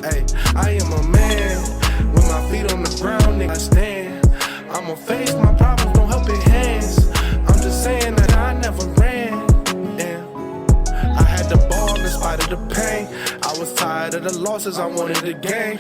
Hey, I am a man with my feet on the ground, nigga, I stand. I'ma face my problems, don't help it hands. I'm just saying that I never ran. Yeah. I had to ball in spite of the pain. I was tired of the losses, I wanted the game.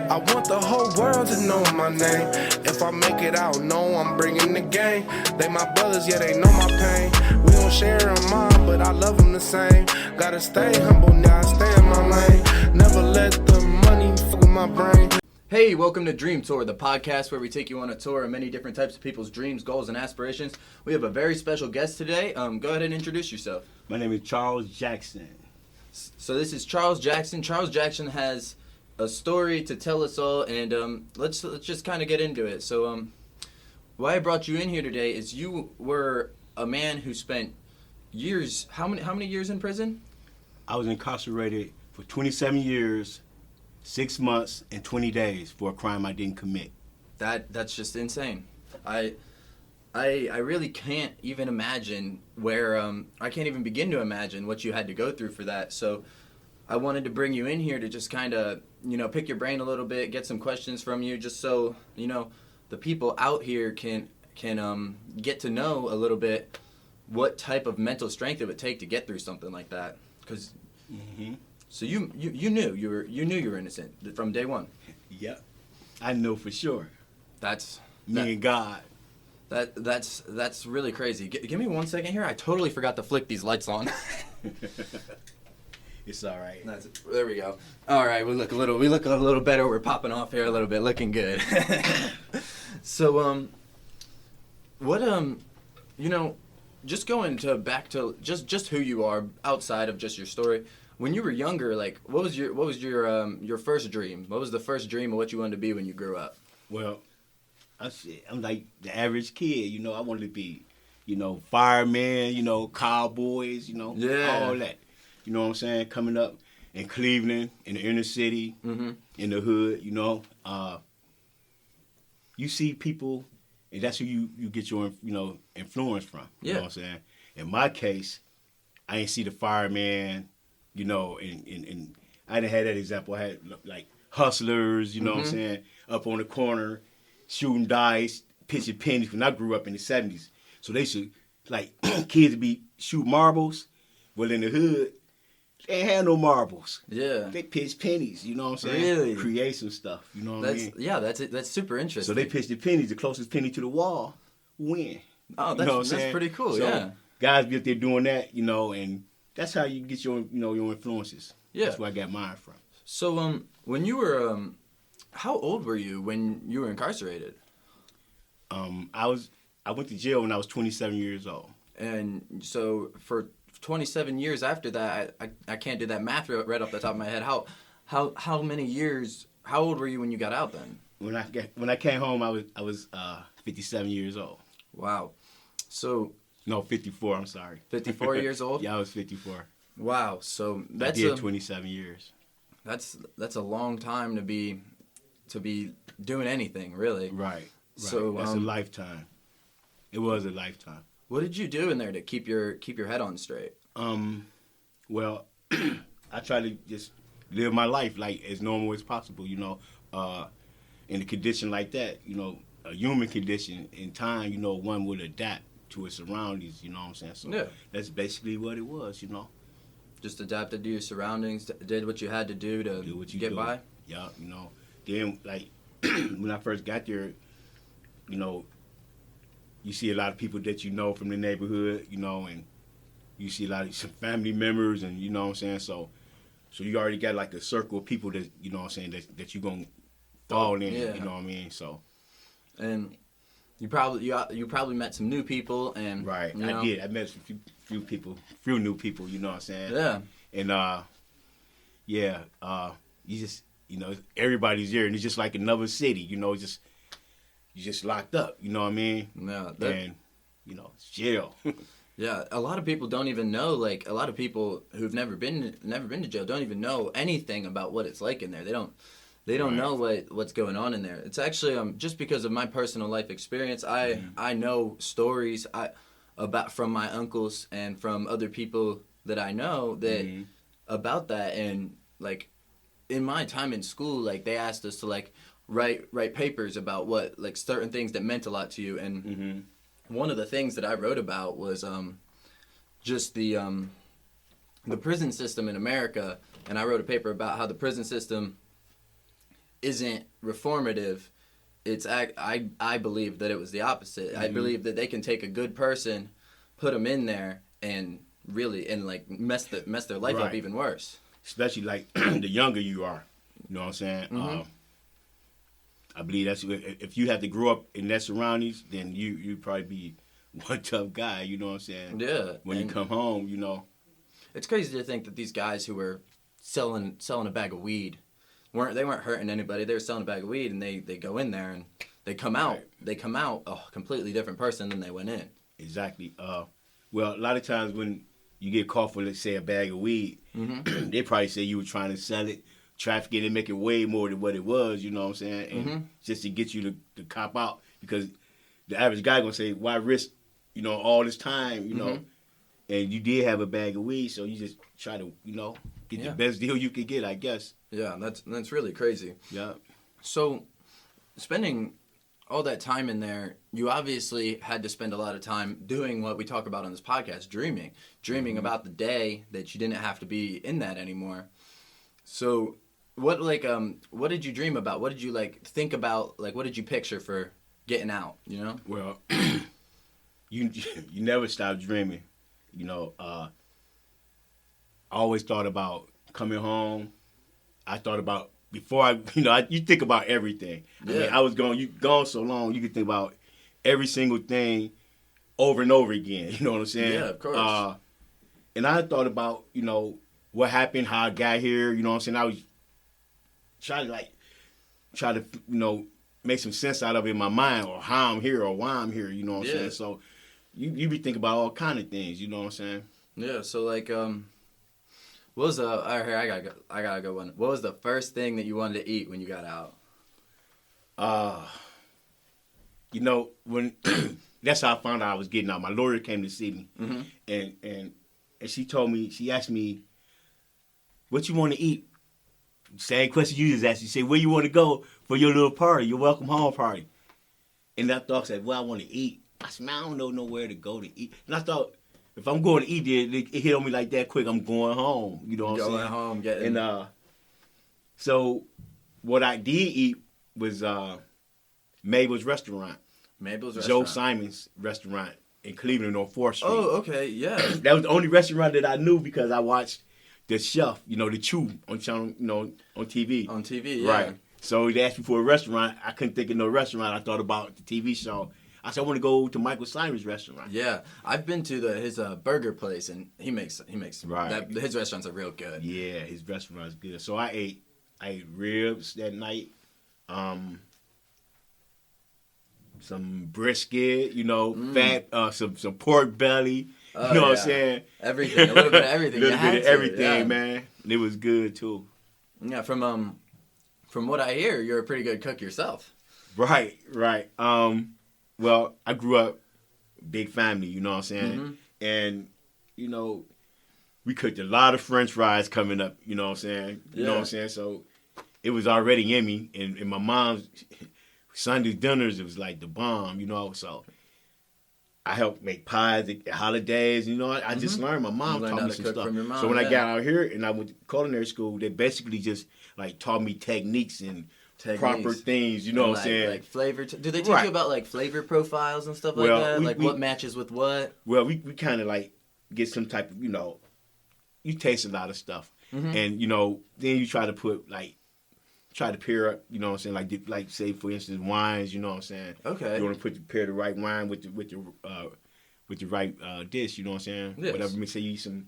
I want the whole world to know my name. If I make it out, know I'm bringing the game. They my brothers, yeah, they know my pain. We don't share a mind, but I love them the same. Gotta stay humble, now I stay in my lane. Never let the money fuck with my brain. Hey, welcome to Dream Tour, the podcast where we take you on a tour of many different types of people's dreams, goals, and aspirations. We have a very special guest today. Go ahead and introduce yourself. My name is Charles Jackson. So this is Charles Jackson. Charles Jackson has a story to tell us all, and let's just kind of get into it. So why I brought you in here today is you were a man who spent years. How many years in prison? I was incarcerated for 27 years, 6 months, and 20 days for a crime I didn't commit. That's just insane. I really can't even imagine where I can't even begin to imagine what you had to go through for that. So I wanted to bring you in here to just kind of, pick your brain a little bit, get some questions from you, just so, the people out here can get to know a little bit what type of mental strength it would take to get through something like that. Because so you knew you were innocent from day one. Yep, I know for sure. That's me and God. That's really crazy. Give me 1 second here. I totally forgot to flick these lights on. It's all right. There we go. All right, we look a little better. We're popping off here a little bit, looking good. So what just going back to just who you are outside of just your story. When you were younger, like what was your first dream? What was the first dream of what you wanted to be when you grew up? Well, I'm like the average kid, I wanted to be, fireman, cowboys, yeah. all that. You know what I'm saying? Coming up in Cleveland, in the inner city, in the hood, you see people, and that's who you get your, influence from. You know what I'm saying? In my case, I ain't see the fireman, and I didn't have that example. I had like hustlers, what I'm saying, up on the corner, shooting dice, pitching pennies when I grew up in the 70s. So they should, like, kids would be shoot marbles. Well, in the hood, they ain't had no marbles. Yeah. They pitch pennies, you know what I'm saying? Really? Create some stuff, you know what I mean? Yeah, that's super interesting. So they pitch the pennies, the closest penny to the wall, win. Oh, that's pretty cool, so yeah. Guys be up there doing that, and that's how you get your, your influences. Yeah. That's where I got mine from. So, when you were, how old were you when you were incarcerated? I went to jail when I was 27 years old. And so for 27 years after that, I can't do that math right off the top of my head. How many years? How old were you when you got out then? When I came home, I was 57 years old. Wow. So. No, 54. I'm sorry. 54 years old? Yeah, I was 54. Wow. So that's 27 years. That's a long time to be doing anything, really. Right. So that's a lifetime. It was a lifetime. What did you do in there to keep your head on straight? Well, I try to just live my life like as normal as possible, in a condition like that, a human condition in time, one would adapt to its surroundings, you know what I'm saying? So that's basically what it was, Just adapted to your surroundings, did what you had to do to get by? Yeah, Then, like, when I first got there, you see a lot of people that you know from the neighborhood, and you see a lot of some family members, and you know what I'm saying? So you already got like a circle of people that, you know what I'm saying, that you're going to fall in, you know what I mean? So. And you probably met some new people, and right, I did. I met a few new people, you know what I'm saying? Yeah. And you just, everybody's there, and it's just like another city, you're just locked up, you know what I mean? Yeah. And it's jail. Yeah, a lot of people don't even know. Like a lot of people who've never been to jail don't even know anything about what it's like in there. They don't know what's going on in there. It's actually just because of my personal life experience. I know stories from my uncles and from other people that I know that about that, and like in my time in school, like they asked us to like write papers about what like certain things that meant a lot to you, and one of the things that I wrote about was just the prison system in America, and I wrote a paper about how the prison system isn't reformative. It's I believe that it was the opposite. I believe that they can take a good person, put them in there, and really like mess their life up even worse. Especially like the younger you are, you know what I'm saying. I believe that's if you have to grow up in that surroundings, then you probably be one tough guy. You know what I'm saying? Yeah. When you come home, you know. It's crazy to think that these guys who were selling a bag of weed weren't hurting anybody. They were selling a bag of weed, and they go in there and they come out a completely different person than they went in. Exactly. Well, a lot of times when you get caught for, let's say, a bag of weed, they probably say you were trying to sell it, traffic it, and make it way more than what it was. You know what I'm saying? And just to get you to cop out, because the average guy gonna say, why risk, you know, all this time, you know? And you did have a bag of weed, so you just try to, you know, get the best deal you could get, I guess. Yeah, that's really crazy. Yeah. So, spending all that time in there, you obviously had to spend a lot of time doing what we talk about on this podcast, dreaming about the day that you didn't have to be in that anymore. So, what did you dream about? What did you like think about? Like, what did you picture for getting out? You know? Well, you never stop dreaming. You know, I always thought about coming home. I thought about before you think about everything. Yeah. I mean, you gone so long, you could think about every single thing over and over again. You know what I'm saying? Yeah, of course. And I thought about, you know, what happened, how I got here. You know what I'm saying? I was trying to, you know, make some sense out of it in my mind, or how I'm here, or why I'm here. You know what I'm saying? So you be thinking about all kind of things. You know what I'm saying? Yeah. So like, what was I gotta go one. What was the first thing that you wanted to eat when you got out? You know, when that's how I found out I was getting out. My lawyer came to see me, and she asked me, what you want to eat? Same question you just asked. She said, where you want to go for your little party, your welcome home party? And I thought, I said, well, I want to eat. I said, man, I don't know nowhere to go to eat. And I thought, if I'm going to eat there, it hit on me like that quick, I'm going home. You know what I'm saying? Going home, getting... And so what I did eat was Mabel's restaurant. Joe Simon's restaurant in Cleveland on 4th Street. Oh, okay, yeah. That was the only restaurant that I knew because I watched the chef, you know, the Chew on channel, you know, on TV. On TV, yeah. Right. So they asked me for a restaurant. I couldn't think of no restaurant. I thought about the TV show. I said, I want to go to Michael Simon's restaurant. Yeah, I've been to his burger place, and he makes right. His restaurants are real good. Yeah, his restaurant's good. So I ate ribs that night, some brisket, you know, fat, some pork belly. You know what I'm saying? Everything, a little bit of everything. A little bit of everything, man. It was good too. Yeah, from what I hear, you're a pretty good cook yourself. Right. Well, I grew up big family, you know what I'm saying? And, you know, we cooked a lot of French fries coming up, you know what I'm saying? You know what I'm saying? So it was already in me. And my mom's Sunday dinners, it was like the bomb, you know? So I helped make pies at holidays, you know? I just learned. My mom taught me some stuff. Mom, so when I got out here and I went to culinary school, they basically just like taught me techniques and proper things, you know what I'm saying? Like flavor. Do they teach you about like flavor profiles and stuff like that? Like what matches with what? Well, we kind of like get some type of, you know, you taste a lot of stuff. And, you know, then you try to pair up, you know what I'm saying? Like say, for instance, wines, you know what I'm saying? Okay. You want to pair the right wine with the right dish, you know what I'm saying? Yes. Whatever, say you eat some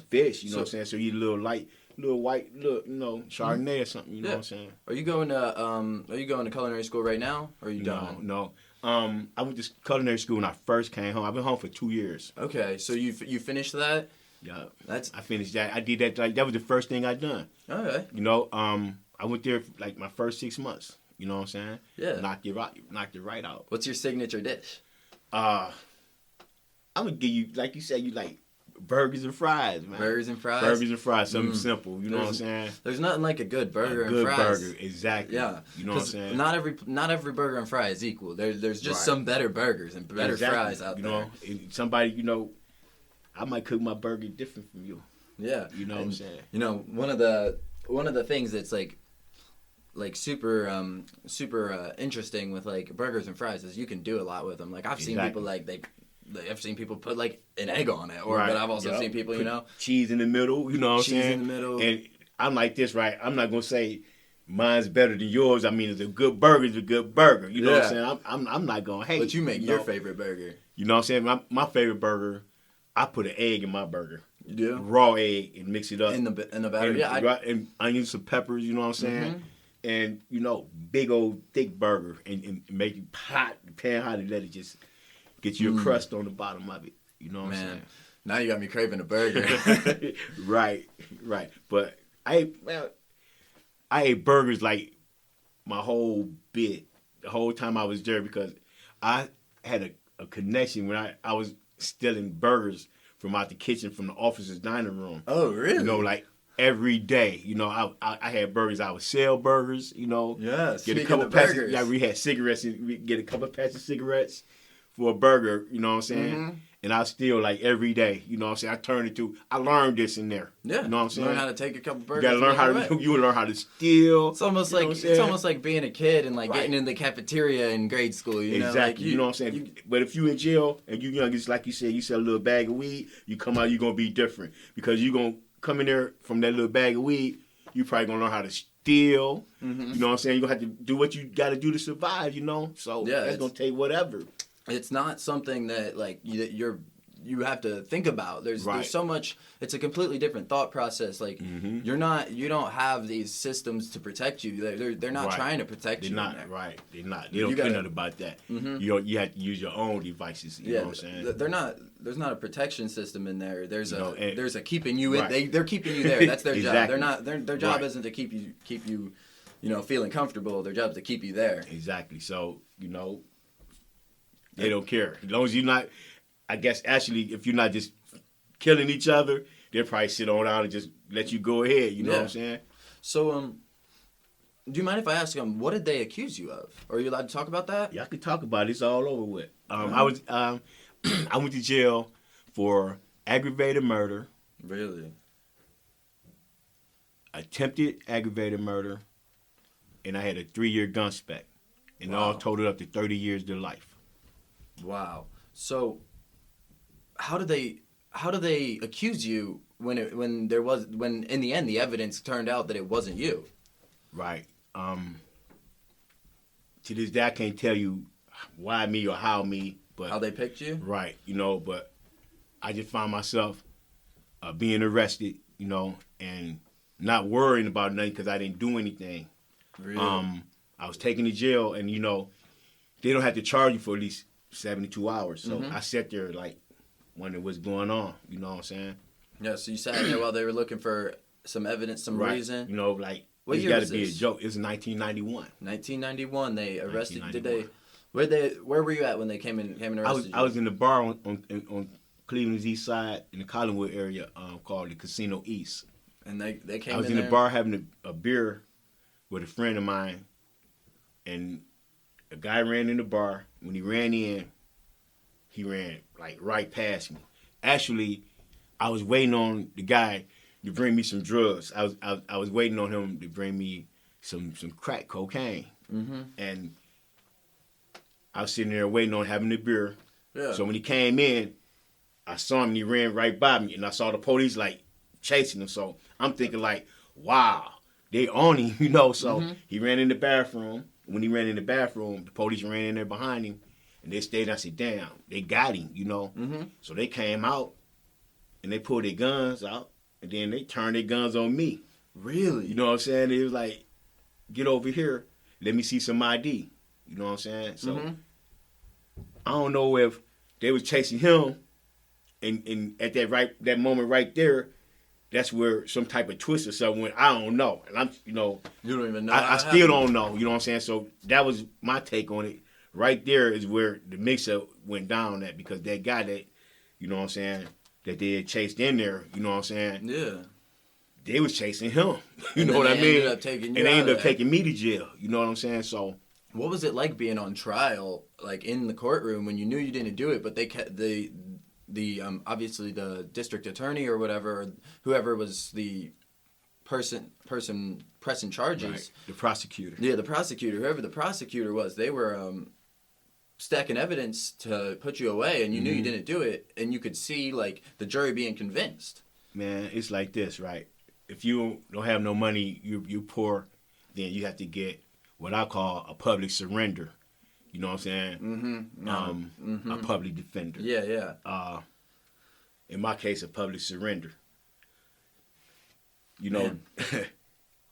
fish, you know what I'm saying? So you eat a little light, little white, you know, Chardonnay or something. You know what I'm saying? Are you going to culinary school right now, or are you done? No. I went to culinary school when I first came home. I've been home for 2 years. Okay, so you finished that? Yeah, I finished that. I did that. Like, that was the first thing I done. Okay. You know, I went there for, like my first 6 months. You know what I'm saying? Yeah. Knocked it right out. What's your signature dish? I'm gonna give you, like you said, you like burgers and fries, man. Burgers and fries. Burgers and fries, something simple. You know what I'm saying? There's nothing like a good burger A and good fries. burger, exactly. Yeah, you know what I'm saying? Not every burger and fry is equal. There's just some better burgers and better fries out there. You know, somebody, you know, I might cook my burger different from you. Yeah, you know what I'm saying. You know, one of the things that's like super interesting with like burgers and fries is you can do a lot with them. Like I've seen people like I've seen people put like an egg on it, but I've also seen people, you know, cheese in the middle. You know what I'm saying? Cheese in the middle. And I'm like this, right? I'm not gonna say mine's better than yours. I mean, it's a good burger. It's a good burger. You know what I'm saying? I'm not gonna hate. But you make your favorite burger. You know what I'm saying? My favorite burger, I put an egg in my burger. You do? Raw egg and mix it up in the batter. And onions, some peppers. You know what I'm saying? And you know, big old thick burger and make it hot, pan hot, and let it just get you a crust on the bottom of it. You know what I'm saying? Now you got me craving a burger. Right. But I ate burgers like my whole bit, the whole time I was there, because I had a connection when I was stealing burgers from out the kitchen from the officer's dining room. Oh, really? You know, like every day. You know, I had burgers. I would sell burgers. You know, get a couple patches. Yeah, we had cigarettes. We get a couple patches of cigarettes for a burger. You know what I'm saying? And I still like every day. You know what I'm saying? I turned it to. I learned this in there. Yeah, you know what I'm saying? Learn how to take a couple burgers. You gotta learn how to. You learn how to steal. It's almost like being a kid and like getting in the cafeteria in grade school. You know, exactly. Like you know what I'm saying? But if you in jail and you young, just like you said, you sell a little bag of weed. You come out, you're gonna be different because you're gonna come in there from that little bag of weed. You probably gonna learn how to steal. You know what I'm saying? You're gonna have to do what you gotta do to survive. You know, so that's gonna take whatever. It's not something that like you have to think about. There's so much. It's a completely different thought process. Like you don't have these systems to protect you. They're not trying to protect you. They're not right. They're not. They don't care nothing about that. You have to use your own devices. You know what I'm saying? They're not. There's not a protection system in there. There's a keeping you in. They're keeping you there. That's their job. They're not. Their job isn't to keep you, feeling comfortable. Their job is to keep you there. Exactly. So they don't care as long as you're not. I guess actually, if you're not just killing each other, they'll probably sit on down and just let you go ahead. You know what I'm saying? So, do you mind if I ask them what did they accuse you of? Are you allowed to talk about that? Yeah, I can talk about it. It's all over with. I was I went to jail for aggravated murder. Really? Attempted aggravated murder, and I had a 3-year gun spec, and all totaled up to 30 years to life. Wow. So. How do they accuse you when in the end the evidence turned out that it wasn't you? Right. To this day I can't tell you why me or how me, but how they picked you. Right. But I just found myself being arrested, and not worrying about nothing because I didn't do anything. Really? I was taken to jail, and they don't have to charge you for at least 72 hours. So I sat there like. Wondering what's going on, you know what I'm saying? Yeah, so you sat there while they were looking for some evidence, some reason. Like what it's year got to be a joke. It's 1991. 1991. They arrested. 1991. Where were you at when they came and arrested you? I was in the bar on Cleveland's East Side in the Collinwood area called the Casino East. And they came. I was in the bar having a beer with a friend of mine, and a guy ran in the bar. When he ran in. He ran like right past me. Actually, I was waiting on the guy to bring me some drugs. I was waiting on him to bring me some crack cocaine. And I was sitting there waiting on having the beer. Yeah. So when he came in, I saw him and he ran right by me, and I saw the police like chasing him. So I'm thinking like, wow, they on him, So he ran in the bathroom. When he ran in the bathroom, the police ran in there behind him. And they stayed, and I said, damn, they got him, So they came out, and they pulled their guns out, and then they turned their guns on me. Really? You know what I'm saying? It was like, get over here, let me see some ID. You know what I'm saying? So I don't know if they was chasing him, and at that moment right there, that's where some type of twist or something went. I don't know. And I'm, you don't even know. I still don't know, you know what I'm saying? So that was my take on it. Right there is where the mix-up went down at, because that guy that, you know what I'm saying, that they had chased in there. You know what I'm saying? Yeah. They was chasing him. You And know what I they mean? ended up taking you and they out ended of up there. taking me to jail. You know what I'm saying? So What was it like being on trial, like in the courtroom when you knew you didn't do it, but they kept the obviously the district attorney or whatever, or whoever was the person pressing charges. right, the prosecutor. Yeah, the prosecutor, whoever the prosecutor was, they were stacking evidence to put you away, and you knew you didn't do it, and you could see like the jury being convinced. Man, it's like this, right? If you don't have no money, you're poor, then you have to get what I call a public surrender. You know what I'm saying? A public defender. Yeah, yeah. In my case, a public surrender. You know,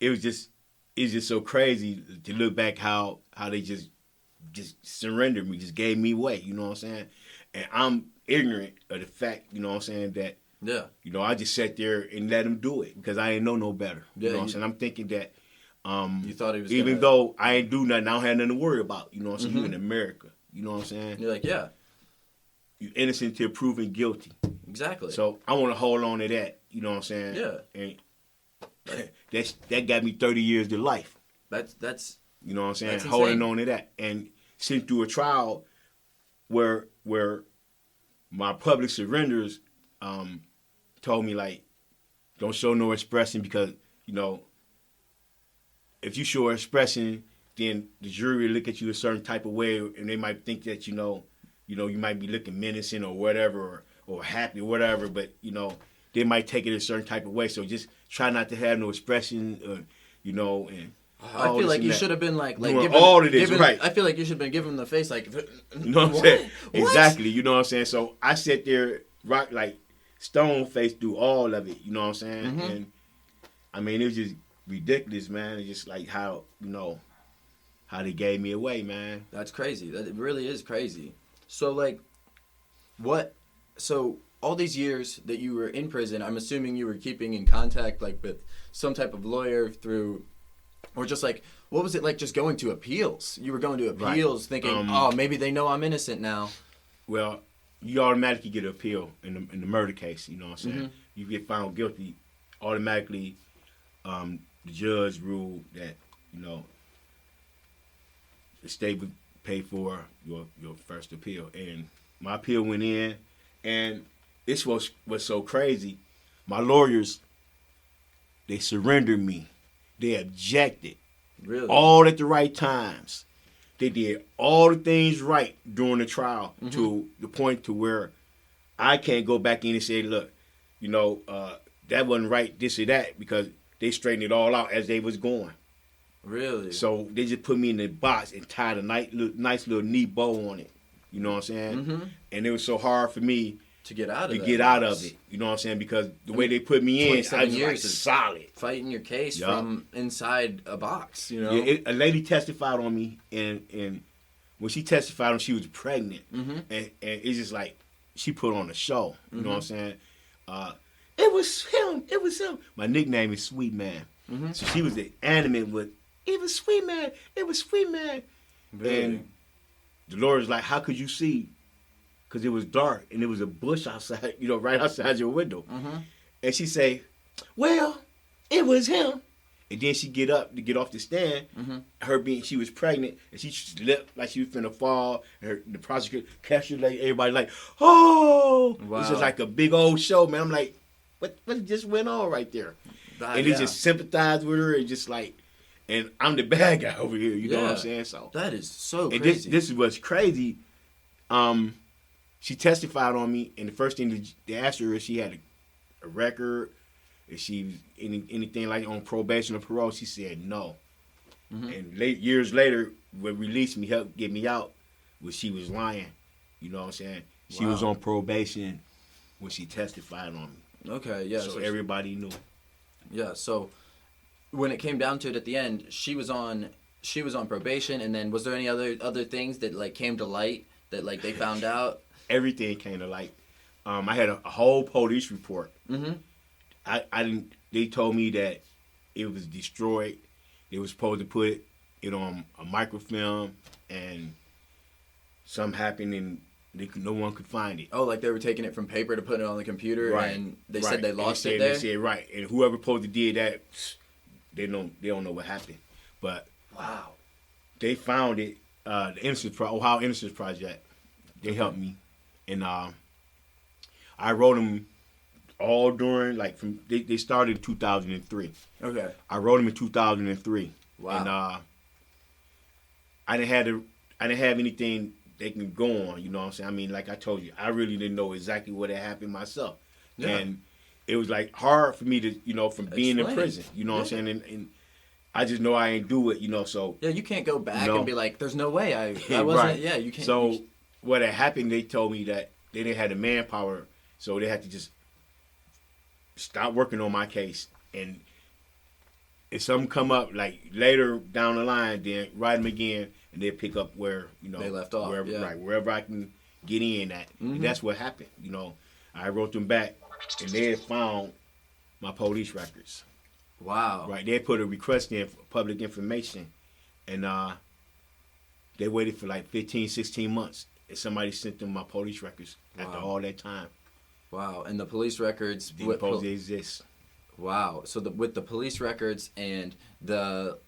it's just so crazy to look back how they just surrendered me, just gave me away. You know what I'm saying? And I'm ignorant of the fact, you know what I'm saying, that Yeah. you know, I just sat there and let him do it because I ain't know no better. Yeah, you know what I'm saying? I'm thinking that You thought he was even gonna... though I ain't do nothing, I don't have nothing to worry about. You know what I'm saying? You in America. You know what I'm saying? You're like, yeah, You innocent till proven guilty. exactly. So I want to hold on to that. You know what I'm saying? Yeah. And that got me 30 years to life. That's You know what I'm saying? That's Holding insane. on to that. And sitting through a trial where my public surrenders told me, like, don't show no expression because, you know, if you show expression, then the jury will look at you a certain type of way and they might think that, you know, you might be looking menacing or whatever or happy or whatever, but, you know, they might take it a certain type of way. So just try not to have no expression, you know, and I all feel this like and you that. should have been like Doing giving, all of this, giving- right. I feel like you should have been giving him the face like, You know what I'm What? saying? What? Exactly. You know what I'm saying? So I sat there, rock like stone faced through all of it. You know what I'm saying? Mm-hmm. And I mean, it was just ridiculous, man. It's just like how, you know, how they gave me away, man. That's crazy. That it really is crazy. So like, so all these years that you were in prison, I'm assuming you were keeping in contact like with some type of lawyer through, or just like, what was it like just going to appeals? You were going to Right. appeals thinking, oh, maybe they know I'm innocent now. Well, you automatically get an appeal in the murder case. You know what I'm saying? Mm-hmm. You get found guilty, automatically. The judge ruled that, you know, the state would pay for your first appeal, and my appeal went in, and this was so crazy. My lawyers, they surrendered me. They objected. Really? All at the right times. They did all the things right during the trial to the point to where I can't go back in and say, look, you know, that wasn't right, this or that, because they straightened it all out as they was going. Really? So they just put me in the box and tied a nice little neat bow on it. You know what I'm saying? And it was so hard for me to get out of to that get out box. of it. You know what I'm saying? Because the way they put me in, I 27 was like years is- solid. Fighting your case Yup. from inside a box, you know? Yeah, a lady testified on me, and when she testified on, she was pregnant, and it's just like she put on a show. You know what I'm saying? It was him. It was him. My nickname is Sweet Man. So she was the animate with, it was Sweet Man. It was Sweet Man. Really? And the Lord was like, how could you see? Because it was dark and there was a bush outside, you know, right outside your window. And she say, well, it was him. And then she get up to get off the stand. She was pregnant, and she slipped like she was finna fall. And the prosecutor captured like everybody like, oh, Wow. This is like a big old show, man. I'm like, what just went on right there? And they just sympathized with her and just like, and I'm the bad guy over here. You know what I'm saying? So that is so and crazy. this is what's crazy. She testified on me, and the first thing that they asked her is she had a record, if she was anything like on probation or parole. She said no. And years later, what released me, helped get me out, was she was lying. You know what I'm saying? She was on probation when she testified on me. Okay, yeah. So everybody knew. Yeah, so when it came down to it at the end, she was on probation, and then was there any other things that like came to light that like they found out? Everything came to light. I had a whole police report. I didn't. They told me that it was destroyed. They were supposed to put it on a microfilm, and something happened, and No one could find it. Oh, like they were taking it from paper to put it on the computer, Right. and they Right. said they And lost it there? They said, right. And whoever supposed to did that, they don't know what happened. But Wow. they found it, the Ohio Innocence Project. They helped me. And I wrote them all during, like, they started in 2003. Okay. I wrote them in 2003. Wow. And I didn't have anything they can go on, you know what I'm saying? I mean, like I told you, I really didn't know exactly what had happened myself. Yeah. And it was like hard for me to, you know, from being in prison, you know what I'm saying? And I just know I ain't do it, you know, so. Yeah, you can't go back and be like, there's no way I wasn't, right. Yeah, you can't. So what had happened, they told me that they didn't have the manpower, so they had to just stop working on my case. And if something come up, like later down the line, then write them again, and they'll pick up where, you know. They left off, wherever, yeah. Right, wherever I can get in at. Mm-hmm. And that's what happened, you know. I wrote them back, and they had found my police records. Wow. Right, they put a request in for public information, and they waited for like 15, 16 months, and somebody sent them my police records after all that time. Wow, and the police records Didn't suppose they exist. Wow. So with the police records and the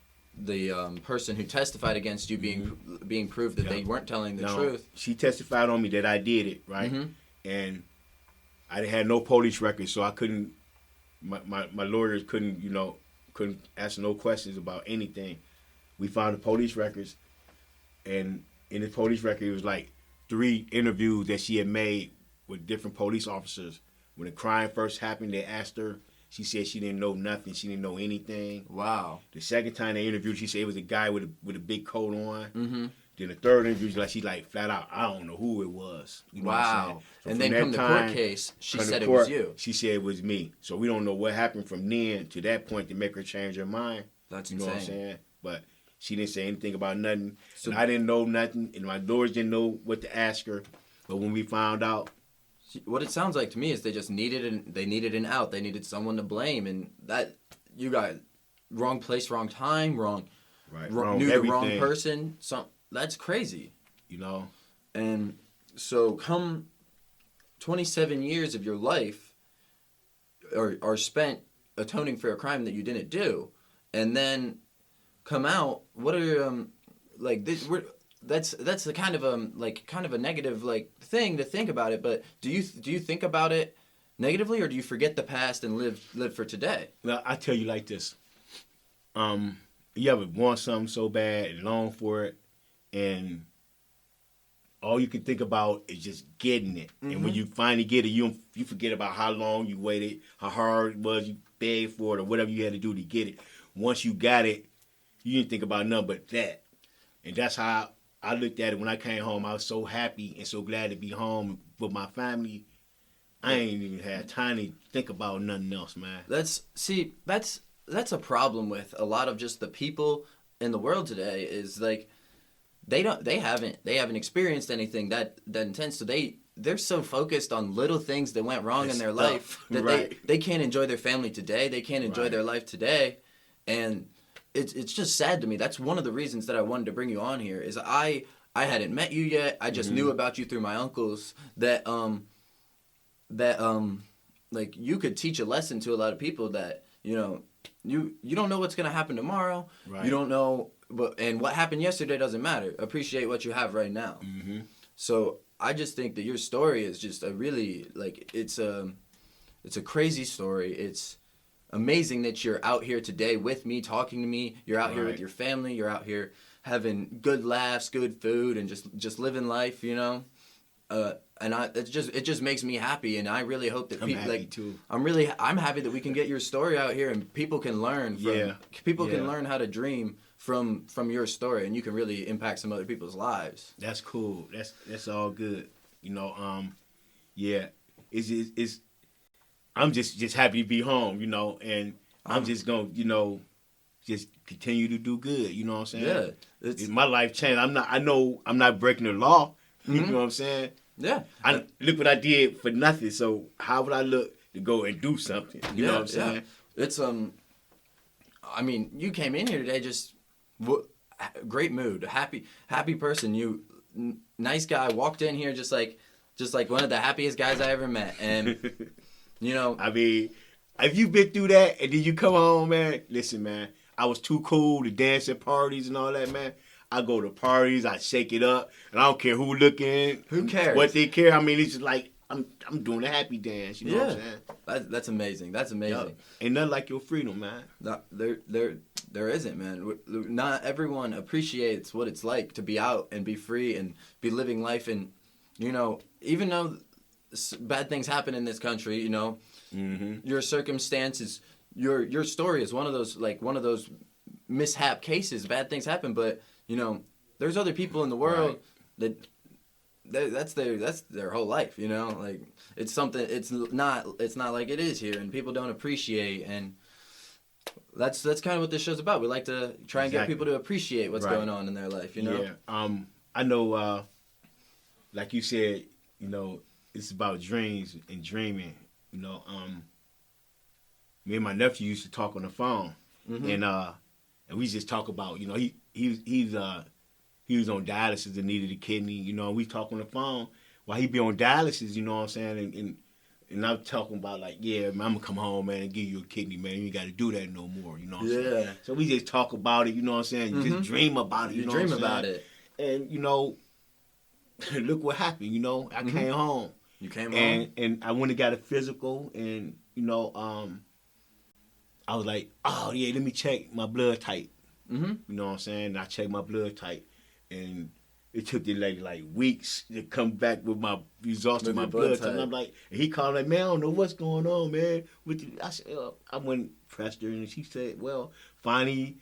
person who testified against you being proved that they weren't telling the truth. She testified on me that I did it, right? Mm-hmm. And I had no police records, so I couldn't. My lawyers couldn't ask no questions about anything. We found the police records, and in the police record, it was like 3 interviews that she had made with different police officers. When the crime first happened, they asked her. She said she didn't know nothing. She didn't know anything. Wow. The second time they interviewed, she said it was a guy with a big coat on. Mm-hmm. Then the third interview, she like flat out, I don't know who it was. You know wow. What I'm saying? So and then come the court case, she said it was you. She said it was me. So we don't know what happened from then to that point to make her change her mind. That's you know insane. What I'm saying? But she didn't say anything about nothing. So and I didn't know nothing, and my lawyers didn't know what to ask her. But when we found out, what it sounds like to me is they just needed an out. They needed someone to blame, and that you got wrong place, wrong time, wrong knew the wrong person. That's crazy, you know. And so come 27 years of your life are spent atoning for a crime that you didn't do, and then come out. What are like this? That's the kind of a negative thing to think about it. But do you think about it negatively, or do you forget the past and live for today? Well, I tell you like this. You ever want something so bad and long for it, and all you can think about is just getting it. Mm-hmm. And when you finally get it, you forget about how long you waited, how hard it was you begged for it, or whatever you had to do to get it. Once you got it, you didn't think about nothing but that. And that's how I looked at it when I came home. I was so happy and so glad to be home with my family. I ain't even had time to think about nothing else, man. That's a problem with a lot of just the people in the world today. Is like they haven't experienced anything that intense. So they're so focused on little things that went wrong in their life that right. they can't enjoy their family today. They can't enjoy their life today, and it's just sad to me. That's one of the reasons that I wanted to bring you on here. Is I hadn't met you yet. I just knew about you through my uncles that like you could teach a lesson to a lot of people that you don't know what's gonna happen tomorrow. Right. You don't know, and what happened yesterday doesn't matter. Appreciate what you have right now. Mm-hmm. So I just think that your story is just a really it's a crazy story. It's amazing that you're out here today with me, talking to me. You're out here with your family. You're out here having good laughs, good food, and just living life. And it just makes me happy, and I really hope that people too. I'm happy that we can get your story out here, and people can learn can learn how to dream from your story, and you can really impact some other people's lives. That's cool. That's all good. It's I'm just happy to be home, and I'm just gonna, just continue to do good. You know what I'm saying? Yeah, my life changed. I know I'm not breaking the law. You know what I'm saying? Yeah. Look what I did for nothing. So how would I look to go and do something? You know what I'm saying? Yeah. It's I mean, you came in here today just great mood, happy person. You nice guy, walked in here just like one of the happiest guys I ever met. And, you know. I mean, if you've been through that and then you come home, man, listen, man, I was too cool to dance at parties and all that, man. I go to parties, I shake it up, and I don't care who looking. Who cares? What they care. I mean, it's just like, I'm doing a happy dance, you know what I'm saying? That's amazing. That's amazing. Yep. Ain't nothing like your freedom, man. There isn't, man. Not everyone appreciates what it's like to be out and be free and be living life. And, you know, even though bad things happen in this country, you know, your circumstances, your story is one of those mishap cases. Bad things happen, but, you know, there's other people in the world that's their whole life, you know. Like, it's something. It's not like it is here, and people don't appreciate. And that's kind of what this show's about. We like to try and get people to appreciate what's going on in their life, you know. Yeah. I know, like you said, you know, it's about dreams and dreaming. You know, me and my nephew used to talk on the phone, and we just talk about, you know, he was on dialysis and needed a kidney, you know, we talk on the phone while he be on dialysis, you know what I'm saying? And I'm talking about, like, yeah, man, I'm going to come home, man, and give you a kidney, man. You ain't got to do that no more, you know what I'm saying? So we just talk about it, you know what I'm saying? You just dream about it, you know what I'm saying? Dream about it. And, you know, look what happened, you know? I came home. You came home? And I went and got a physical, and, you know, I was like, oh, yeah, let me check my blood type. You know what I'm saying? And I checked my blood type. And it took the like weeks to come back with my results of my blood type. And I'm like, and he called like, man, I don't know what's going on, man. I said, I went pressed her, and she said, well, finally,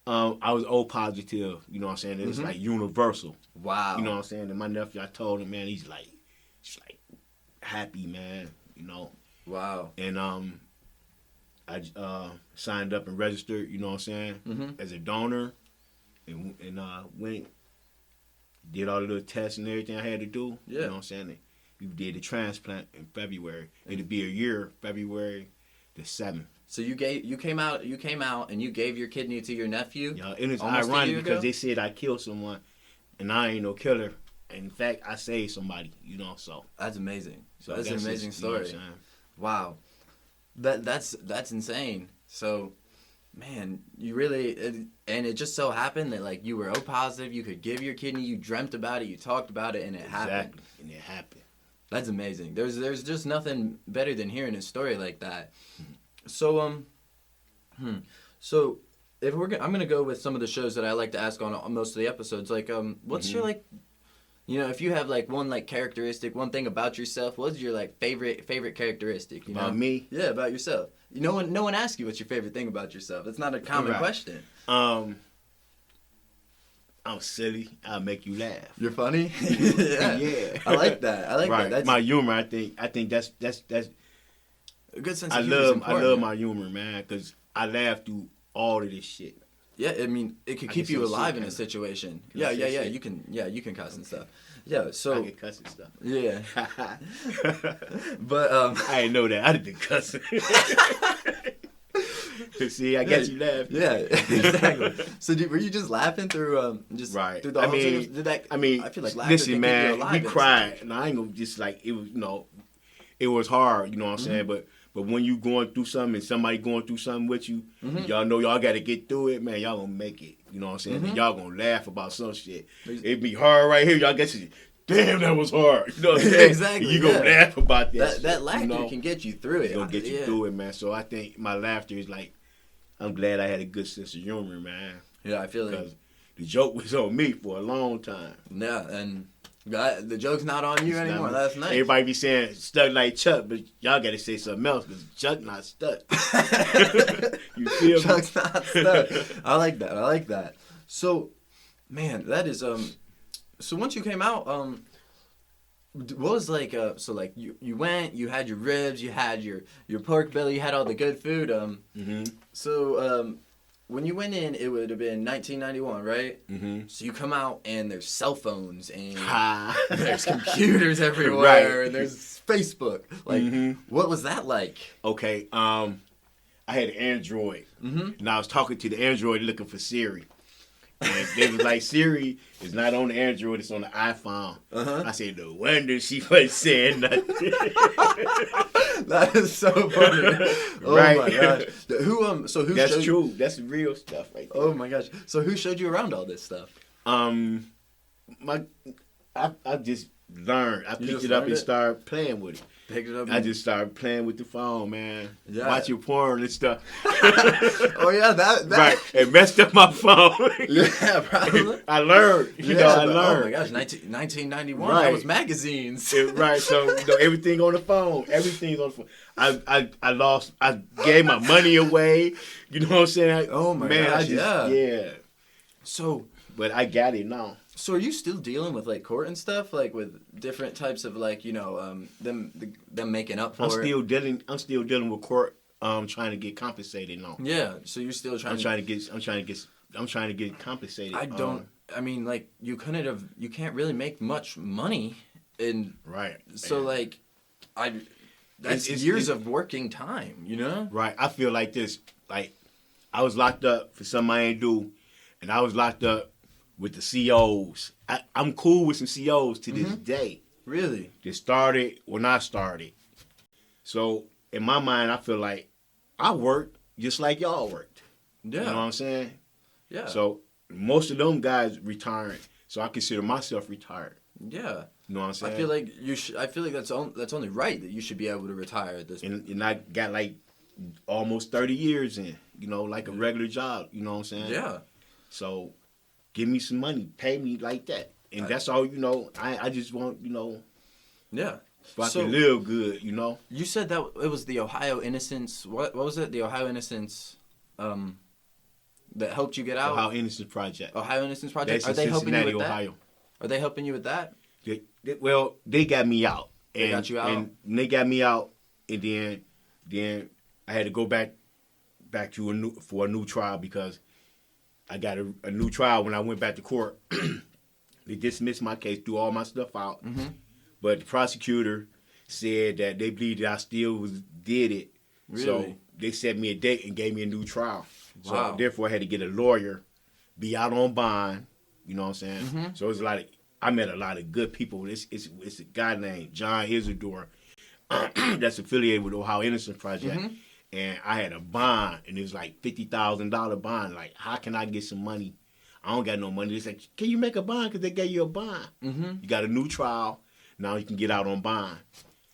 I was O positive. You know what I'm saying? It's like universal. Wow. You know what I'm saying? And my nephew, I told him, man, he's like happy, man. You know. Wow. And I signed up and registered. You know what I'm saying? As a donor, and went. Did all the little tests and everything I had to do. Yeah. You know what I'm saying? We did the transplant in February. It'll be a year, February the 7th. So you came out and you gave your kidney to your nephew? Yeah, and it's ironic because they said I killed someone, and I ain't no killer. In fact, I saved somebody, you know, so. That's amazing. So that's an amazing story. You know wow. That's insane. So, man, you really, and it just so happened that, like, you were O positive, you could give your kidney, you dreamt about it, you talked about it, and it happened. Exactly, and it happened. That's amazing. There's just nothing better than hearing a story like that. So, so if I'm gonna go with some of the shows that I like to ask on most of the episodes. Like, what's your, like, you know, if you have like one like characteristic, one thing about yourself, what's your like favorite characteristic? You know, about me? Yeah, about yourself. No one asks you what's your favorite thing about yourself. It's not a common question. I'm silly. I'll make you laugh. You're funny. Yeah. I like that. I like that. That's my humor. I think that's a good sense of humor. I love my humor, man, because I laugh through all of this shit. Yeah, I mean, it could keep you alive in a situation. Yeah. You can cuss and stuff. Yeah, so I can cuss and stuff. Yeah. But I didn't know that. I didn't cuss. See, I got you laughing. Yeah, exactly. So were you just laughing through through the whole thing? I feel like laughter listen, can man, keep you alive. we cried, and I ain't gonna just like it was. You know, it was hard. You know what I'm saying, but when you going through something and somebody going through something with you, y'all know y'all got to get through it, man. Y'all gonna make it. You know what I'm saying? And y'all gonna laugh about some shit. It be hard right here. Y'all get you. Damn, that was hard. You know what I'm saying? Exactly. And you gonna laugh about that. That laughter can get you through it. It's gonna get you through it, man. So I think my laughter is like, I'm glad I had a good sense of humor, man. Yeah, I feel because the joke was on me for a long time. Yeah, and the joke's not on you anymore. That's nice. Everybody be saying stuck like Chuck, but y'all got to say something else because Chuck not stuck. You feel me? Chuck's not stuck. I like that. So, man, that is So once you came out, what was like? So like you went, you had your ribs, you had your pork belly, you had all the good food. So when you went in, it would have been 1991, right? So you come out and there's cell phones and there's computers everywhere and there's Facebook. Like, what was that like? Okay, I had an Android, and I was talking to the Android looking for Siri. And they was like, Siri is not on the Android, it's on the iPhone. I said, no wonder she wasn't saying nothing. That is so funny. Oh Right. my gosh. Who That's showed true. That's real stuff right there. Oh my gosh. So who showed you around all this stuff? I just learned. I picked it up and started playing with it. Picked it up. I just started playing with the phone, man. Yeah. Watching porn and stuff. Oh yeah, that Right. It messed up my phone. Yeah, probably. I learned. I learned. Oh my gosh, 1991. Right. That was magazines. Right. So everything on the phone. Everything's on the phone. I gave my money away. You know what I'm saying? Oh my gosh, yeah. So, but I got it now. So are you still dealing with like court and stuff, like with different types of like them making up for I'm still dealing with court. Trying to get compensated now. Yeah. So you're still trying. I'm trying to get compensated. I mean, like you can't really make much money in. Right. So like, that's years of working time, you know. Right. I feel like this. Like, I was locked up for something I ain't do, and I was locked up with the COs. I'm cool with some COs to this day. Really? They started when I started. So in my mind, I feel like I worked just like y'all worked. Yeah. You know what I'm saying? Yeah. So most of them guys retiring. So I consider myself retired. Yeah. You know what I'm saying? I feel like I feel like that's only right that you should be able to retire at this point. And I got like almost 30 years in. You know, like a regular job. You know what I'm saying? Yeah. So give me some money, pay me like that, and that's all. You know, I just want Yeah. So I can live good. You know. You said that it was the Ohio Innocence. What was it? The Ohio Innocence, that helped you get out. Ohio Innocence Project. Ohio Innocence Project. That's Are they helping you with Ohio. that? Are they helping you with that? They got me out. They got you out. And they got me out, and then I had to go back to a new trial because I got a new trial when I went back to court. They dismissed my case, threw all my stuff out. But the prosecutor said that they believed that I still did it. Really? So they set me a date and gave me a new trial. Wow. So therefore I had to get a lawyer, be out on bond. You know what I'm saying? So it's I met a lot of good people. It's a guy named John Isidore that's affiliated with Ohio Innocence Project. And I had a bond, and it was like $50,000 bond. Like, how can I get some money? I don't got no money. They said, can you make a bond? Because they gave you a bond. You got a new trial. Now you can get out on bond.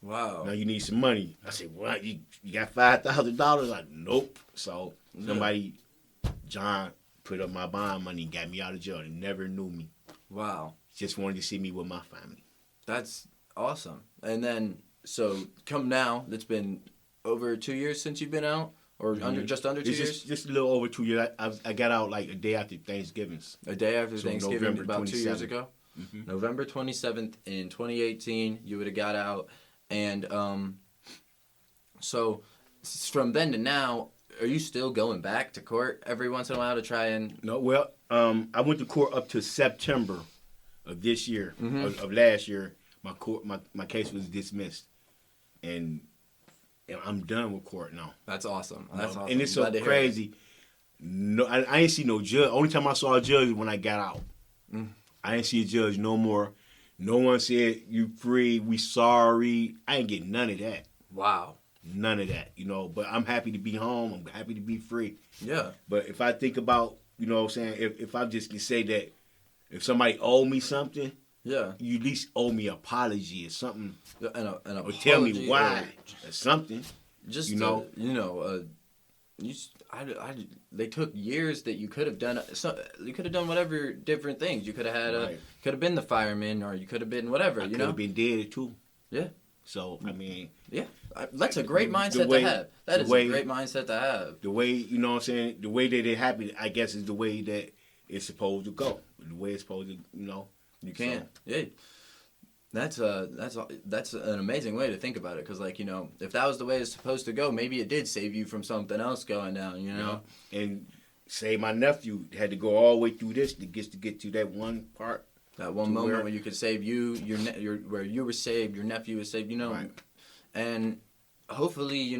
Wow. Now you need some money. I said, what? You got $5,000? Like, nope. So John put up my bond money and got me out of jail. They never knew me. Wow. Just wanted to see me with my family. That's awesome. And then, so come now, it's been over 2 years since you've been out? Or just under 2 years? Just a little over 2 years. I got out like a day after Thanksgiving. A day after Thanksgiving, November about 2 years 27th. ago? November 27th in 2018, you would have got out. And so from then to now, are you still going back to court every once in a while to try and... No, well, I went to court up to September of this year, of last year. My case was dismissed. And I'm done with court now. That's awesome. That's awesome. And it's so crazy. No, I ain't see no judge. Only time I saw a judge was when I got out. I ain't see a judge no more. No one said, you free, we sorry. I ain't getting none of that. Wow. None of that, But I'm happy to be home. I'm happy to be free. Yeah. But if I think about, what I'm saying, if I just can say that if somebody owe me something, yeah, you at least owe me an apology or something. Or tell me why or something. Just, they took years that you could have done. You could have done whatever different things. You could have had could have been the fireman, or you could have been whatever. You could have been dead too. Yeah. So I mean. Yeah, that's a great mindset to have. That is a great mindset to have. The way what I'm saying, the way that it happened, I guess, is the way that it's supposed to go. The way it's supposed to, You can. So. Yeah. That's an amazing way to think about it, because if that was the way it's supposed to go, maybe it did save you from something else going down, Yeah. And say my nephew had to go all the way through this to get to that one part. That one moment where you could save where you were saved, your nephew was saved, Right. And hopefully,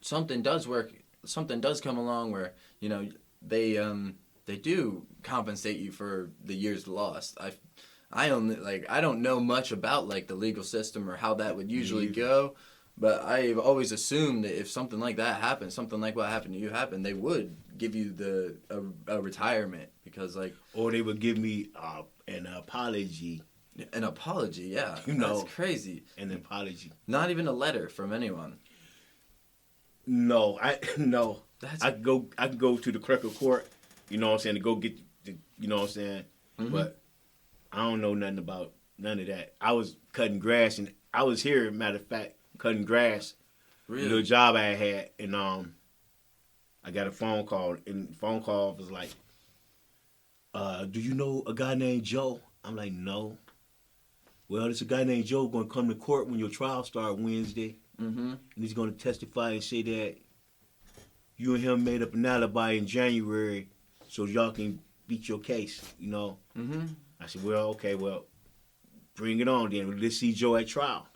something does work, something does come along where, they they do compensate you for the years lost. I don't know much about like the legal system or how that would usually go, but I've always assumed that if something like that happened, something like what happened to you happened, they would give you a retirement because like, or they would give me an apology. An apology, yeah. You know, that's crazy. An apology. Not even a letter from anyone. No. I can go to the clerk of court, you know what I'm saying, to go get you know what I'm saying? Mm-hmm. But I don't know nothing about none of that. I was cutting grass and I was here, matter of fact, cutting grass. Really? A little job I had and I got a phone call and the phone call was like, do you know a guy named Joe? I'm like, no. Well, there's a guy named Joe going to come to court when your trial starts Wednesday. Mm-hmm. And he's going to testify and say that you and him made up an alibi in January so y'all can beat your case, you know. Mm-hmm. I said, well, okay, well, bring it on then. Let's see Joe at trial.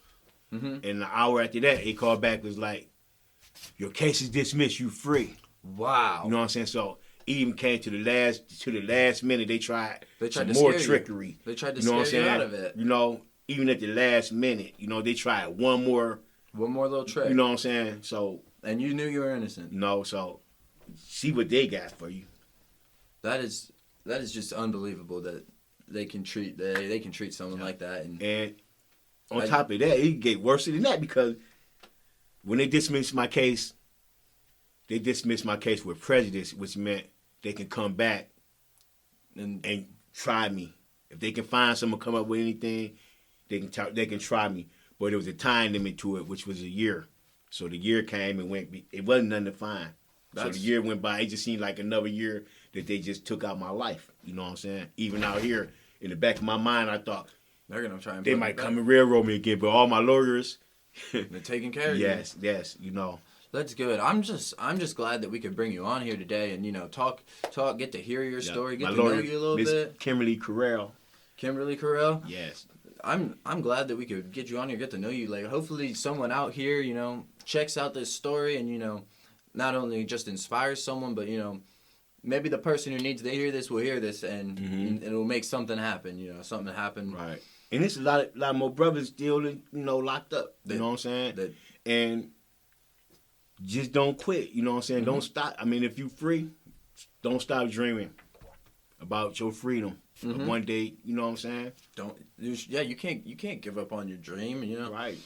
Mm-hmm. And an hour after that, he called back was like, your case is dismissed, you free. Wow. You know what I'm saying? So even came to the last minute. They tried some to more scare trickery. You. They tried to scare you out of it. You know, even at the last minute, you know, they tried one more little trick. You know what I'm saying? So and you knew you were innocent. No, so see what they got for you. That is just unbelievable that they can treat someone like that. And on top of that, it get worse than that because when they dismissed my case. They dismissed my case with prejudice, which meant they can come back and try me. If they can find someone come up with anything, they can try me. But there was a time limit to it, which was a year. So the year came and went. It wasn't nothing to find. So the year went by. It just seemed like another year that they just took out my life. You know what I'm saying? Even out here, in the back of my mind, I thought they're gonna try and they might come and railroad me again. But all my lawyers, they're taking care of you. Yes, you know. That's good. I'm just glad that we could bring you on here today and, you know, talk, get to hear your story, get to know you a little bit. Kimberly Carell. Kimberly Carell? Yes. I'm glad that we could get you on here, get to know you. Like, hopefully someone out here, you know, checks out this story and, you know, not only just inspires someone, but, you know, maybe the person who needs to hear this will hear this and it'll make something happen, you know, something happen. Right. And there's a lot more brothers still, you know, locked up. You know what I'm saying? And just don't quit, you know what I'm saying? Mm-hmm. Don't stop. I mean, if you free, don't stop dreaming about your freedom. Mm-hmm. One day, you know what I'm saying? You can't give up on your dream, you know? Right.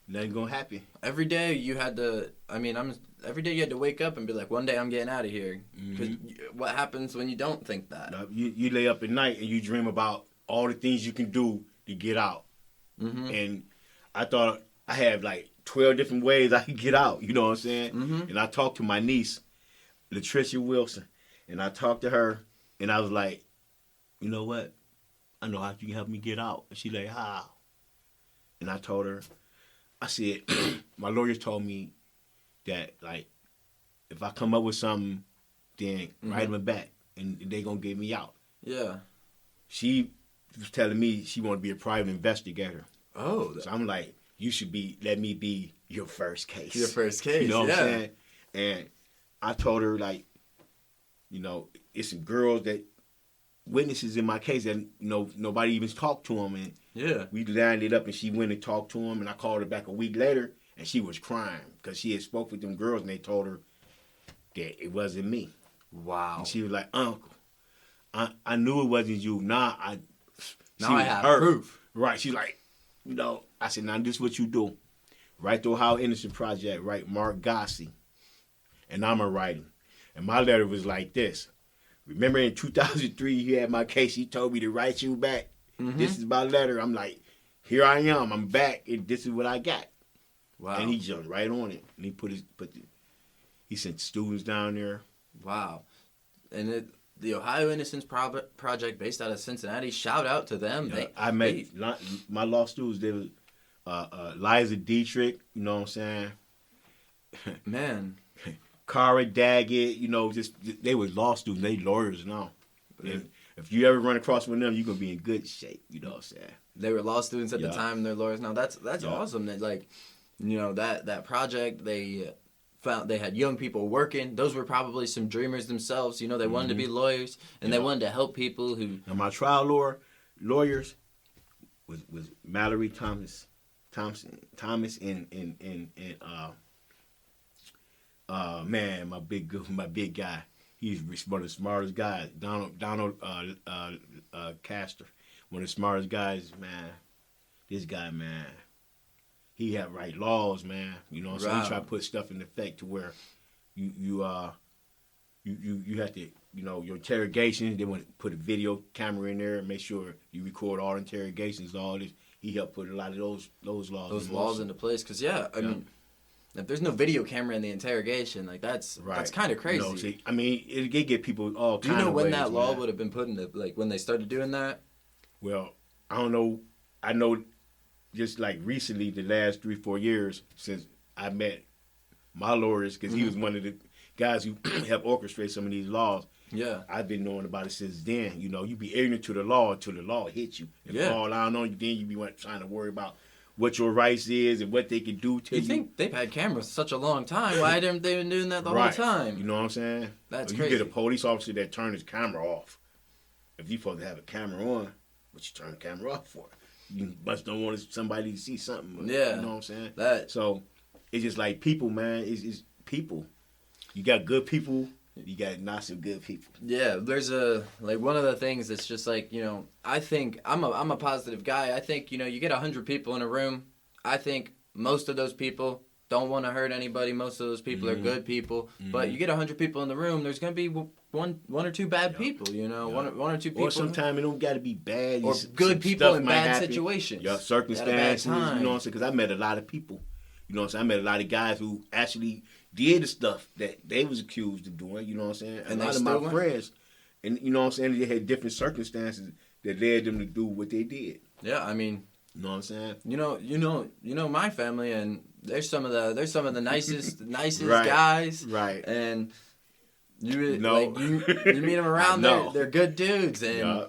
Nothing gonna happen. Every day you had to, every day you had to wake up and be like, one day I'm getting out of here. Because what happens when you don't think that? You lay up at night and you dream about all the things you can do to get out. Mm-hmm. And I thought I had like 12 different ways I could get out, you know what I'm saying? Mm-hmm. And I talked to my niece, Latricia Wilson, and I talked to her, and I was like, you know what? I know how you can help me get out. And she like, how? And I told her, I said, my lawyers told me that, like, if I come up with something, then write them back, and they going to get me out. Yeah. She was telling me she wanted to be a private investigator. Oh. So I'm like, you should let me be your first case. Your first case, you know what I'm saying? And I told her, like, you know, it's some girls that witnesses in my case that, you know, nobody even talked to them. And we lined it up and she went and talked to them. And I called her back a week later and she was crying because she had spoke with them girls and they told her that it wasn't me. Wow. And she was like, Uncle, I knew it wasn't you. Now I have proof. Right. She's like, you know, I said, now this is what you do. Write the Ohio Innocence Project, write Mark Gossi. And I'm a writing. And my letter was like this. Remember in 2003, you had my case, he told me to write you back. Mm-hmm. This is my letter. I'm like, here I am. I'm back, and this is what I got. Wow. And he jumped right on it. And he sent students down there. Wow. And the Ohio Innocence Project, based out of Cincinnati, shout out to them. I met my law students. They was Liza Dietrich, you know what I'm saying? Man. Cara Daggett, you know, they were law students. They lawyers now. And if you ever run across one of them, you're going to be in good shape, you know what I'm saying? They were law students at the time, and they're lawyers now. That's awesome that, like, you know, that project, they they had young people working. Those were probably some dreamers themselves. You know, they wanted to be lawyers, and they wanted to help people who. And my trial lawyers was Mallory Thomas, and man, my big guy. He's one of the smartest guys. Donald Castor, one of the smartest guys, man. This guy, man, he had write laws, man. You know, so he try to put stuff in effect to where you have to, you know, your interrogations. They want to put a video camera in there and make sure you record all interrogations, all this. He helped put a lot of those laws into place. Because I mean, if there's no video camera in the interrogation, like that's kind of crazy. You know, see, I mean, it get people all Do you know when ways, that law man. would have been put into, like, when they started doing that? Well, I don't know. I know just like recently, the last 3-4 years since I met my lawyers, because he was one of the guys who helped orchestrate some of these laws. Yeah. I've been knowing about it since then. You know, you be ignorant to the law until the law hits you. If the law out on you, then you be trying to worry about what your rights is and what they can do to you. You think they've had cameras such a long time. Why haven't they been doing that the whole time? You know what I'm saying? That's crazy. crazy. You get a police officer that turns his camera off. If you're supposed to have a camera on, what you turn the camera off for? You must don't want somebody to see something. Yeah. You know what I'm saying? So it's just like people, man. It's people. You got good people. You got not so good people. Yeah, there's one of the things that's just like, you know, I think I'm a positive guy. I think, you know, you get 100 people in a room. I think most of those people don't want to hurt anybody. Most of those people are good people. But you get 100 people in the room, there's going to be one or two bad people, you know, one or two people. Or sometimes it don't got to be bad. Or good people in bad situations. Yeah, circumstances, you know what I'm saying? Because I met a lot of people. You know what I'm saying? I met a lot of guys who actually did the stuff that they was accused of doing, you know what I'm saying? And a lot of my friends, and you know what I'm saying, they had different circumstances that led them to do what they did. Yeah, I mean, you know what I'm saying? You know my family, and there's some of the nicest guys. Right. And you meet them around there, they're good dudes, and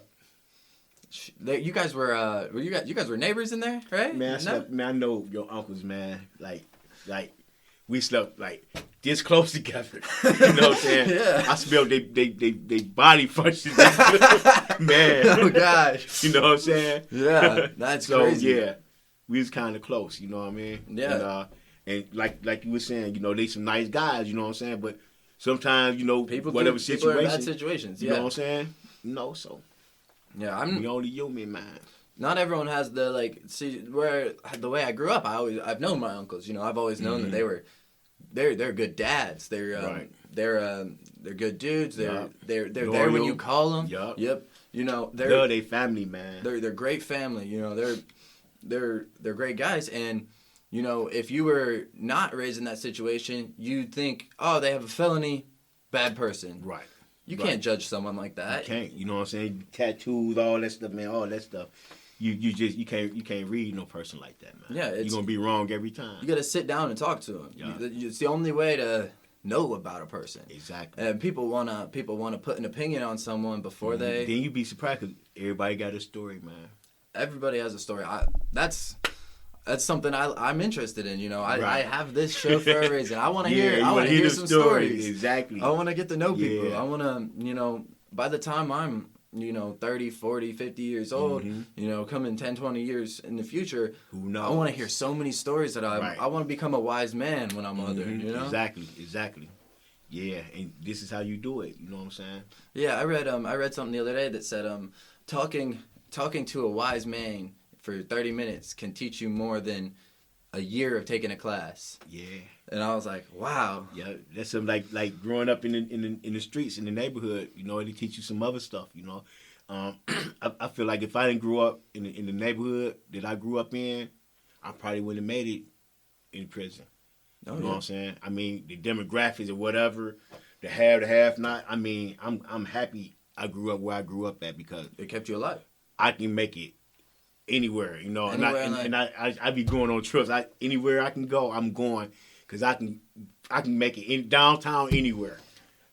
you guys were you guys were neighbors in there, right? Man, I know your uncles, man. Like we slept like this close together. You know what I'm saying? Yeah. I smelled they body functions. Man. Oh gosh. You know what I'm saying? Yeah. That's so crazy. Yeah, we was kind of close. You know what I mean? Yeah. And like you were saying, you know, they some nice guys. You know what I'm saying? But sometimes, you know, people whatever people are in situation, bad situations. you know what I'm saying? No, so yeah, we only human, man. Not everyone has the the way I grew up. I've known my uncles. You know, I've always known that they're good dads. They're good dudes. They're there when you call them. Yep. You know, they're they family, man. They're great family. You know, they're great guys. And you know, if you were not raised in that situation, you'd think, oh, they have a felony, bad person. Right. You can't judge someone like that. You can't. You know what I'm saying? Tattoos, all that stuff, man. All that stuff. You can't read no person like that, man. Yeah, you're gonna be wrong every time. You got to sit down and talk to them. Yeah. It's the only way to know about a person. Exactly. And people wanna put an opinion on someone before they. Then you'd be surprised because everybody got a story, man. Everybody has a story. That's something I'm interested in. You know, I have this show for a reason. I want to hear some stories. Exactly. I want to get to know people. Yeah. I want to, you know, by the time I'm, you know, 30, 40, 50 years old, you know, coming 10, 20 years in the future, who knows? I want to hear so many stories that I want to become a wise man when I'm older, you know? Exactly. Yeah, and this is how you do it, you know what I'm saying? Yeah, I read something the other day that said talking to a wise man for 30 minutes can teach you more than a year of taking a class. Yeah. And I was like, wow. Yeah, that's something like growing up in the streets, in the neighborhood, you know, they teach you some other stuff, you know. I feel like if I didn't grow up in the neighborhood that I grew up in, I probably wouldn't have made it in prison. You know what I'm saying? I mean, the demographics or whatever, the have not. I mean, I'm happy I grew up where I grew up at because it kept you alive. I can make it anywhere, you know. And I be going on trips. Anywhere I can go, I'm going because I can make it in downtown anywhere.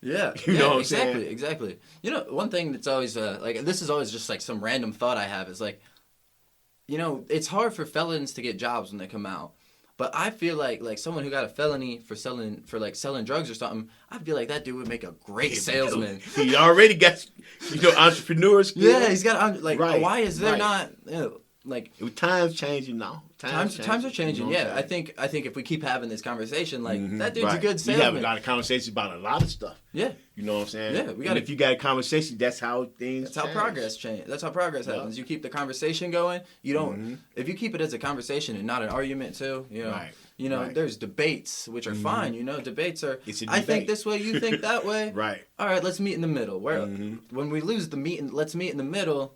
Yeah, you know what I'm saying? Exactly. You know, one thing that's always this is always just like some random thought I have is like, you know, it's hard for felons to get jobs when they come out. But I feel like someone who got a felony for selling drugs or something, I feel like that dude would make a great salesman. He already got, entrepreneur skills. Yeah, he's got Right, why is there right. not Times changing now. times are changing. You know Yeah, I think if we keep having this conversation, that dude's right. a good We salesman. have a lot of conversations about a lot of stuff. Yeah. You know what I'm saying? Yeah, we and if you got a conversation, that's how things That's how change. progress change. That's how progress happens. You keep the conversation going. You don't. If you keep it as a conversation and not an argument too, Right. Right. There's debates which are fine. Debates are. It's a I think debate. this way. You think that way. Right. All right. Let's meet in the middle. Where when we lose the meet, let's meet in the middle.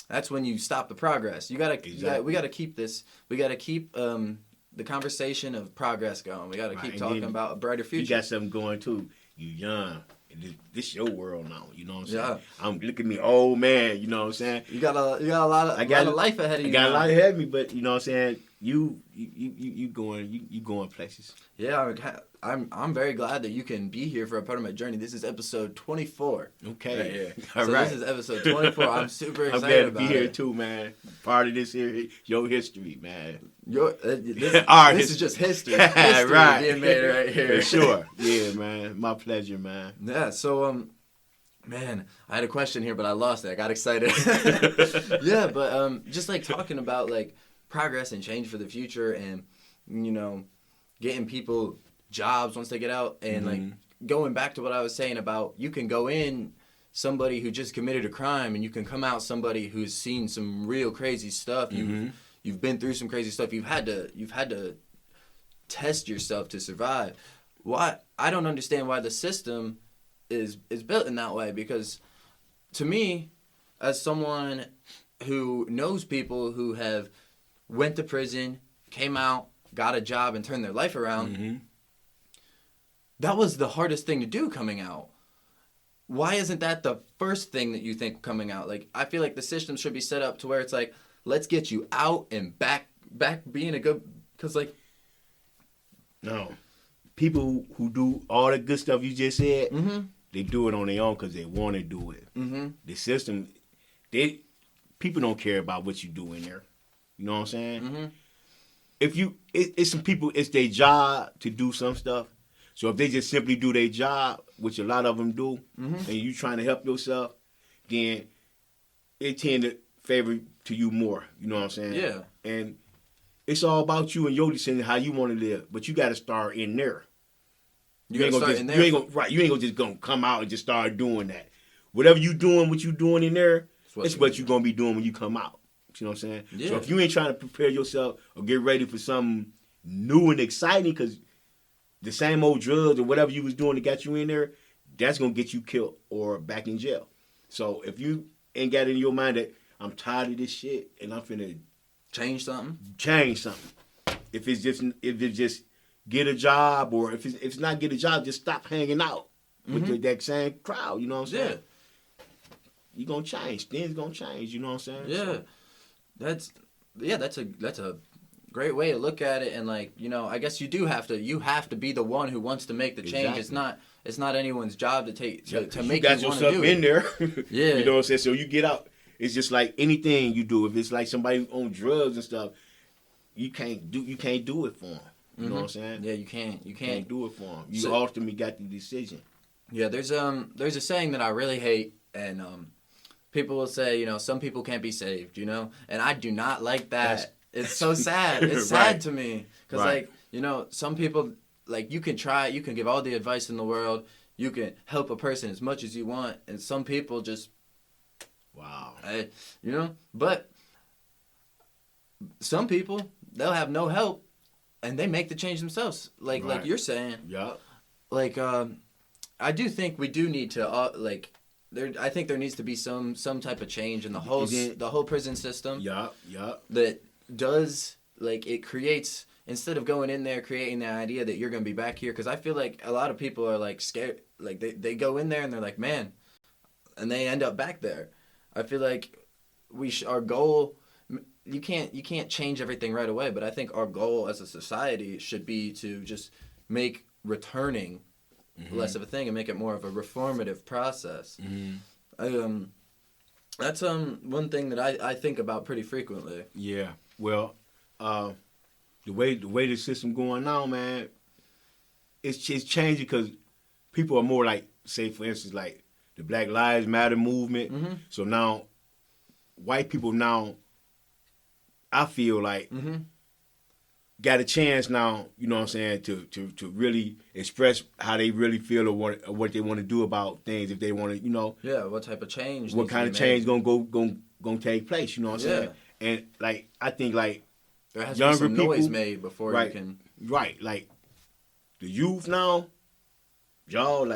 That's when you stop the progress. We gotta keep this. We gotta keep the conversation of progress going. We gotta keep talking about a brighter future. You got something going too. You young. This your world now. You know what I'm saying? Yeah. Look at me, old man. You know what I'm saying? You got a lot of life ahead of you. I got now. a lot ahead of me, but you know what I'm saying? You going places. Yeah, I'm very glad that you can be here for a part of my journey. This is episode 24. Okay. Right here. All so right. This is episode 24. I'm super I'm excited glad to about be here it. too, man. Part of this here, your history, man. This is just history. History Right. being made right here. For sure. Yeah, man. My pleasure, man. Yeah. So man, I had a question here, but I lost it. I got excited. Yeah, but just talking about progress and change for the future, and getting people jobs once they get out, and going back to what I was saying about you can go in somebody who just committed a crime, and you can come out somebody who's seen some real crazy stuff. You've been through some crazy stuff. You've had to test yourself to survive. Why? I don't understand why the system is built in that way, because to me, as someone who knows people who have went to prison, came out, got a job, and turned their life around, that was the hardest thing to do coming out. Why isn't that the first thing that you think coming out? I feel like the system should be set up to where it's let's get you out and back being a good, because No. People who do all the good stuff you just said, they do it on their own because they want to do it. The system, people don't care about what you do in there. You know what I'm saying? If it's some people, it's their job to do some stuff. So if they just simply do their job, which a lot of them do, and you trying to help yourself, then it tend to favor to you more. You know what I'm saying? Yeah. And it's all about you and your decision how you want to live. But you got to start in there. You ain't gonna just gonna come out and just start doing that. Whatever you doing, what you doing in there, it's what you gonna be doing when you come out. You know what I'm saying? Yeah. So if you ain't trying to prepare yourself or get ready for something new and exciting, because the same old drugs or whatever you was doing that got you in there, that's gonna get you killed or back in jail. So if you ain't got in your mind that I'm tired of this shit and I'm finna change something. If it's just get a job, or if it's not get a job, just stop hanging out with that same crowd. You know what I'm saying? Yeah. You gonna change. Things gonna change. You know what I'm saying? Yeah. That's a great way to look at it, and I guess you have to be the one who wants to make the change. Exactly. It's not anyone's job to make you got want to yourself do in it. there. Yeah. You know what I'm saying? So you get out. It's just like anything you do. If it's like somebody on drugs and stuff, you can't do it for them. You know what I'm saying? Yeah, you can't. You can't do it for them. You So- ultimately got the decision. Yeah, there's a saying that I really hate, and people will say, some people can't be saved, and I do not like that. It's so sad. It's Right. sad to me, because Right. some people, you can try, you can give all the advice in the world, you can help a person as much as you want, and some people just, Wow. but some people, they'll have no help, and they make the change themselves, like you're saying. Yeah. I do think we do need to I think there needs to be some type of change in the whole prison system. Yeah. That does it creates, instead of going in there creating the idea that you're going to be back here, because I feel like a lot of people are scared, they go in there and they're like, man, and they end up back there. I feel like our goal, you can't change everything right away, but I think our goal as a society should be to just make returning less of a thing and make it more of a reformative process. That's one thing that I think about pretty frequently. Yeah. Well, the way the system going now, man, it's changing because people are more like, say for instance, like the Black Lives Matter movement. Mm-hmm. So now, white people now, I feel like, Mm-hmm. got a chance now, you know what I'm saying, to really express how they really feel or what they want to do about things, if they want to, you know. Yeah, what type of change? What kind of change gonna take place, you know what I'm saying? Yeah. And like I think like There has younger to be some noise people, made before right, you can. Right, like the youth now, y'all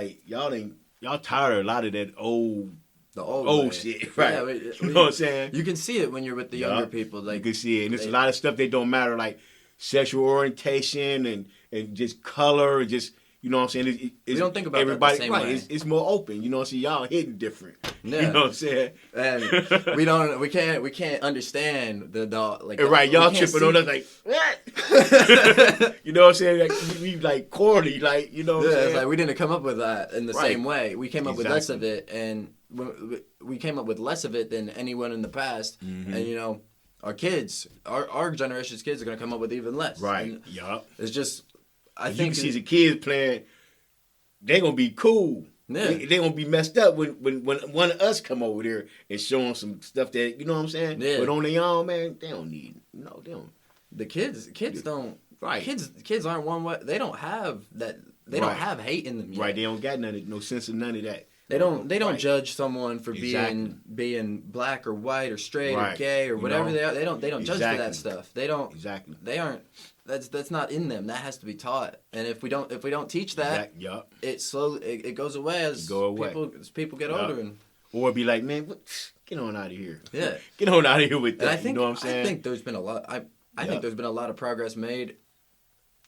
tired of a lot of that old way. shit, right? Yeah, you know what I'm saying? You can see it when you're with the younger people. Like you can see it, and there's a lot of stuff that don't matter, like sexual orientation and just color, and just, you know what I'm saying? We don't think about everybody, that the same right? way. It's more open, you know what I'm saying? Y'all hitting different, Yeah. you know what I'm saying? And we can't understand the like. Right, y'all tripping on us like what? You know what I'm saying? Like we like corny, like, you know what I'm saying? It's like we didn't come up with that in the Right. same way. We came up with less of it, and we came up with less of it than anyone in the past. Mm-hmm. And you know, our kids, our generation's kids are gonna come up with even less. Right. And Yup. it's just, I You think can see the kids playing. They gonna be cool. Yeah. They gonna be messed up when one of us come over there and show them some stuff that, you know what I'm saying. Yeah. But on their own, man, they don't need. No, they don't. the kids don't. Right. Kids aren't one way. They don't have that. They don't Right. have hate in them yet. Right. They don't got no sense of none of that. They don't Right. judge someone for Exactly. being black or white or straight or Right. gay or You whatever know? they are. They don't judge for that Exactly. stuff. They don't. Exactly. They aren't. That's not in them. That has to be taught. And if we don't teach that, Yup. it slowly it goes away as people get Yup. older. And Or be like, man, get on out of here. yeah, Get on out of here with that. and I think you know what I'm saying? I think there's been a lot. I think there's been a lot of progress made.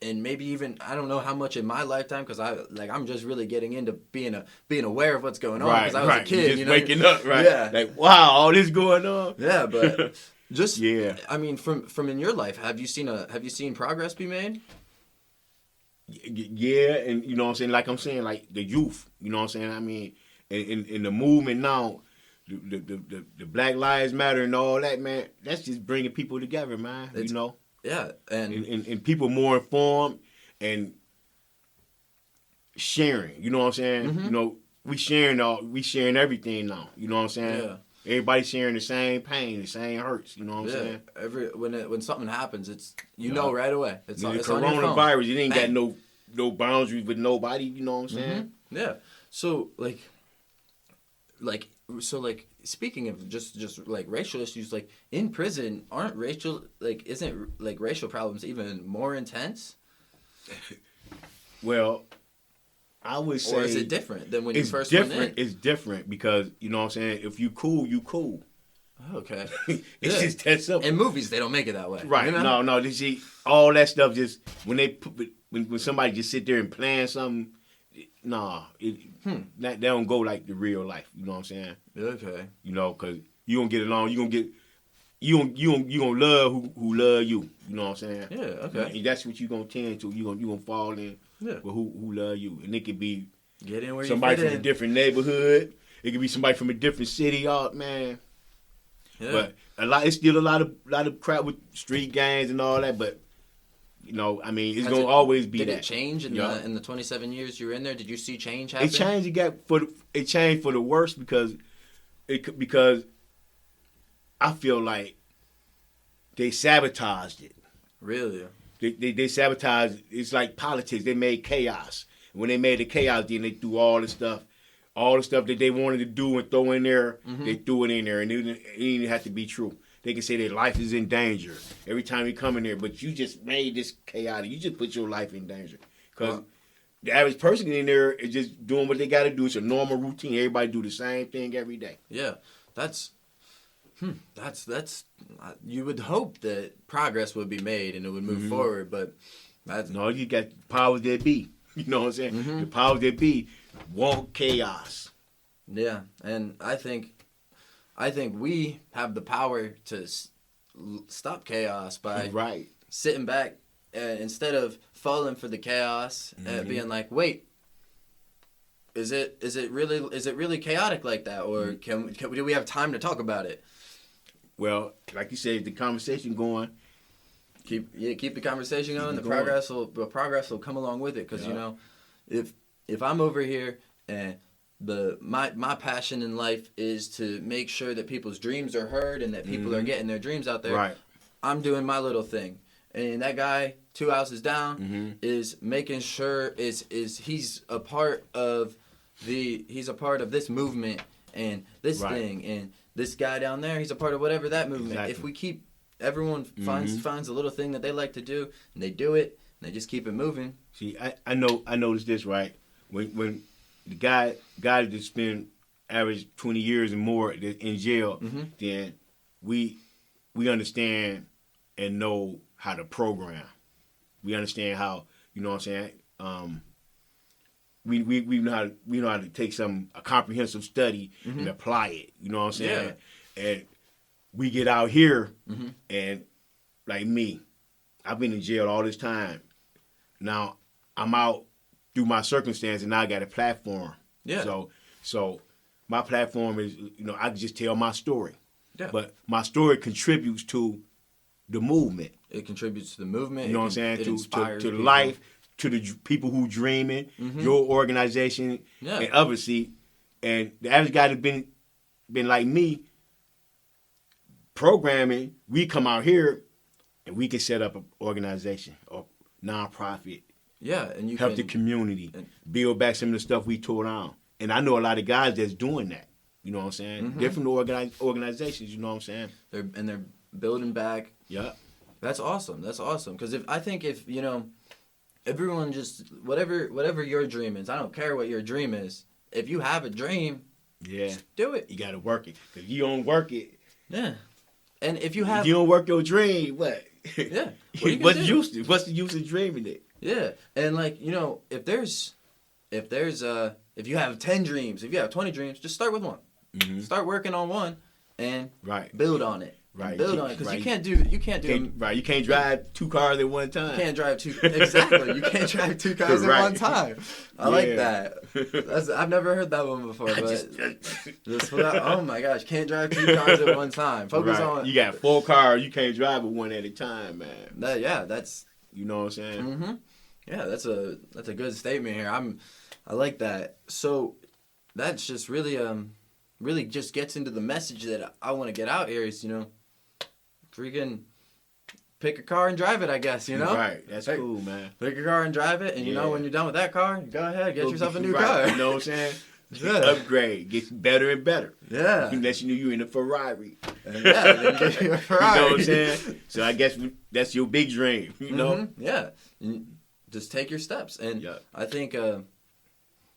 And maybe even, I don't know how much in my lifetime, because I'm just really getting into being aware of what's going on, because I was a kid, Just you know, waking up, right? Yeah. Like, wow, all this going on. Yeah, but just Yeah. I mean, from in your life, have you seen progress be made? Yeah, and you know what I'm saying, like the youth, you know what I'm saying? I mean, in the movement now, the Black Lives Matter and all that, man, that's just bringing people together, man. You know. Yeah, And people more informed and sharing. You know what I'm saying? Mm-hmm. You know, we sharing everything now. You know what I'm saying? Yeah. Everybody sharing the same pain, the same hurts. You know what I'm saying? When something happens, it's know right away. It's the on your phone. coronavirus, it ain't got Bang. no boundaries with nobody. You know what I'm saying? Mm-hmm. Yeah. So speaking of just like racial issues, like in prison, isn't racial problems even more intense? Well, I would say, or is it different than when you first different. went in? It's different because, you know what I'm saying, if you cool, you cool. Okay. It's just that simple. In movies, they don't make it that way. Right. You know? No. You see, all that stuff just when somebody just sit there and plan something, they don't go like the real life. You know what I'm saying? Okay. You know, because you gonna get along. You gonna love who love you. You know what I'm saying? Yeah. Okay. And that's what you gonna tend to. You gonna fall in Yeah. with who love you, and it could be Get in where somebody you fit from in. a different neighborhood. It could be somebody from a different city. Oh man. Yeah. But it's still a lot of crap with street gangs and all that. But you know, I mean, it's gonna always be did that. Did it change in the 27 years you were in there? Did you see change happen? It changed. It changed for the worse because I feel like they sabotaged it. Really? They sabotaged. It's like politics. They made chaos. When they made the chaos, then they threw all the stuff that they wanted to do and throw in there. Mm-hmm. They threw it in there, and it didn't have to be true. They can say their life is in danger every time you come in there, but you just made this chaotic. You just put your life in danger because the average person in there is just doing what they got to do. It's a normal routine. Everybody do the same thing every day. Yeah, that's. You would hope that progress would be made and it would move forward, but that's no. You got powers that be. You know what I'm saying? Mm-hmm. The powers that be want chaos. Yeah, and I think we have the power to stop chaos by sitting back instead of falling for the chaos and being like, wait, is it really chaotic like that, or do we have time to talk about it? Well, like you said, the conversation going, keep the conversation going. The going. progress will come along with it, because you know, if I'm over here and my passion in life is to make sure that people's dreams are heard and that people are getting their dreams out there. Right. I'm doing my little thing, and that guy 2 houses down is making sure he's a part of this movement and this thing, and this guy down there, he's a part of whatever that movement. Exactly. If we keep everyone finds a little thing that they like to do and they do it and they just keep it moving. See, I noticed this, right? When the guy that spend average 20 years and more in jail, then we understand and know how to program. We understand how, you know what I'm saying? We know how to take a comprehensive study and apply it. You know what I'm saying? Yeah. And we get out here and like me, I've been in jail all this time. Now I'm out through my circumstance, and now I got a platform. Yeah. So my platform is, you know, I can just tell my story. Yeah. But my story contributes to the movement. It contributes to the movement. You know what I'm saying? To life, to the people who dreaming, your organization, and obviously, and the average guy that's been like me, programming, we come out here and we can set up an organization or nonprofit. Yeah, and you help the community, build back some of the stuff we tore down. And I know a lot of guys that's doing that. You know what I'm saying? Different organizations. You know what I'm saying? They're building back. Yeah, that's awesome. That's awesome. Because if you know, everyone just whatever your dream is. I don't care what your dream is. If you have a dream, just do it. You got to work it. Because you don't work it. Yeah. And if you don't work your dream, what? Yeah. What's the use of dreaming it? Yeah. And like, you know, if you have 10 dreams, if you have 20 dreams, just start with one. Start working on one and build on it. Right. Build on it, because you can't do right. You can't drive 2 cars at one time. You can't drive 2 exactly. You can't drive 2 cars at one time. I like that. I've never heard that one before, but oh my gosh, can't drive 2 cars at one time. Focus on. You got 4 cars. You can't drive it one at a time, man. That's you know what I'm saying. Yeah, that's a good statement here. I like that. So that's just really just gets into the message that I want to get out here is, you know, freaking pick a car and drive it, I guess, you know? Right. That's cool, man. Pick a car and drive it, and you know, when you're done with that car, go ahead, get yourself a new car. You know what I'm saying? Upgrade. Get better and better. Yeah. Unless you knew you were in a Ferrari. Then get you a Ferrari. You know what I'm saying? So I guess that's your big dream, you know? Yeah. Just take your steps. And I think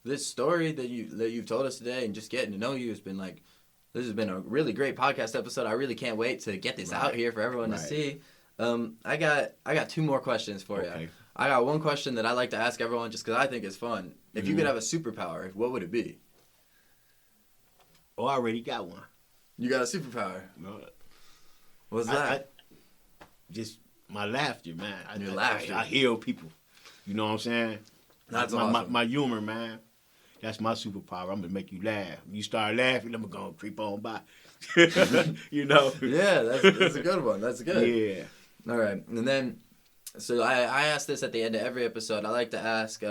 this story that you've told us today and just getting to know you has been like, this has been a really great podcast episode. I really can't wait to get this out here for everyone to see. I got 2 more questions for you. I got one question that I like to ask everyone just because I think it's fun. If you could have a superpower, what would it be? Oh, I already got one. You got a superpower? No. What's that? Just my laughter, man. Your laughter. I heal people. You know what I'm saying? That's awesome. My humor, man. That's my superpower. I'm going to make you laugh. You start laughing, I'm going to creep on by. You know? Yeah, that's a good one. That's good. Yeah. All right. And then, so I ask this at the end of every episode. I like to ask,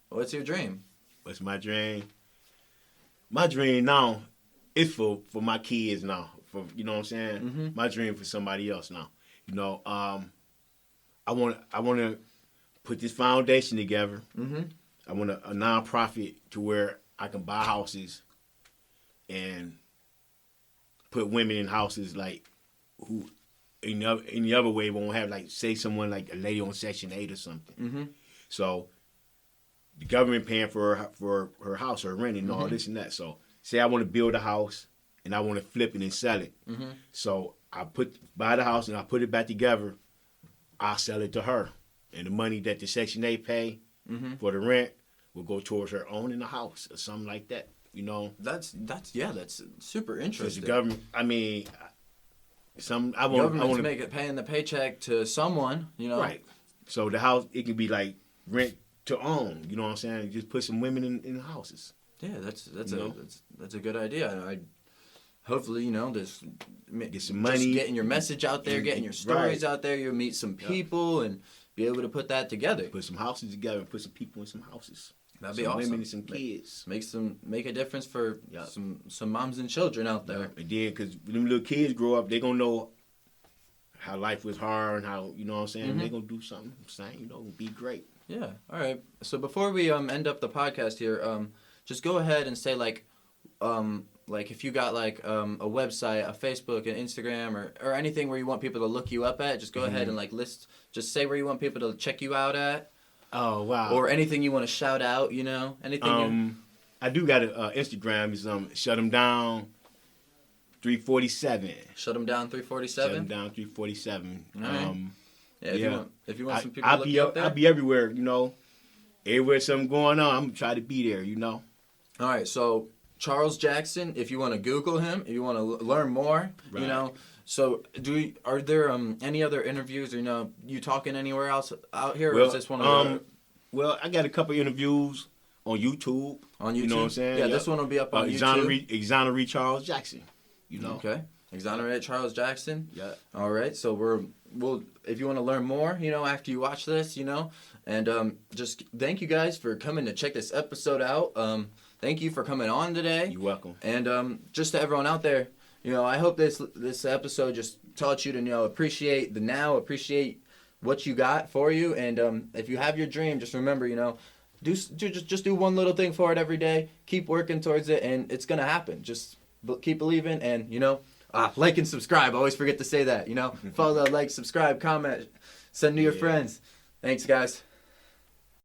what's your dream? What's my dream? My dream now is for my kids now. For, you know what I'm saying? My dream for somebody else now. You know, I want to put this foundation together. I want a nonprofit to where I can buy houses and put women in houses like who any other way won't have, like, say someone like a lady on Section 8 or something. So the government paying for her house, her rent, and all this and that. So say I want to build a house and I want to flip it and sell it. So I buy the house and I put it back together. I'll sell it to her, and the money that the Section 8 pay for the rent will go towards her owning the house or something like that. You know, that's super interesting. The government, I mean, government's paying the paycheck to someone. You know, right? So the house, it can be like rent to own. You know what I'm saying? Just put some women in houses. Yeah, that's a good idea. hopefully, just get some money, just getting your message out there, getting your stories out there. You'll meet some people and be able to put that together. Put some houses together and put some people in some houses. That'd be awesome. Women and some kids. Make a difference for some moms and children out there. And then, because when them little kids grow up, they gonna know how life was hard and how, you know what I'm saying? They gonna do something same, be great. Yeah. All right. So before we end up the podcast here, just go ahead and say like if you got like a website, a Facebook, an Instagram, or anything where you want people to look you up at, just go ahead and like just say where you want people to check you out at. Oh wow. Or anything you want to shout out, anything. I do got an Instagram. Is Shut 'em Down 347. Shut 'em down 347. Shut 'em down 347. Right. If you want some people I'll to look be you up there. I'll be everywhere. Everywhere something going on, I'm gonna try to be there. All right. So Charles Jackson, if you want to Google him, if you want to learn more, So are there any other interviews or you talking anywhere else out here, or is this one of the... Well, I got a couple interviews on YouTube. On YouTube? You know what I'm saying? Yeah, this one will be up on YouTube. Exonerate Charles Jackson. Okay. Exonerate Charles Jackson. Yeah. All right. So we'll if you want to learn more, after you watch this, and just thank you guys for coming to check this episode out. Thank you for coming on today. You're welcome. And just to everyone out there, I hope this episode just taught you to appreciate the now, appreciate what you got for you, and if you have your dream, just remember, just do one little thing for it every day. Keep working towards it, and it's gonna happen. Just keep believing, and like and subscribe. I always forget to say that. Follow, like, subscribe, comment, send to your friends. Thanks, guys.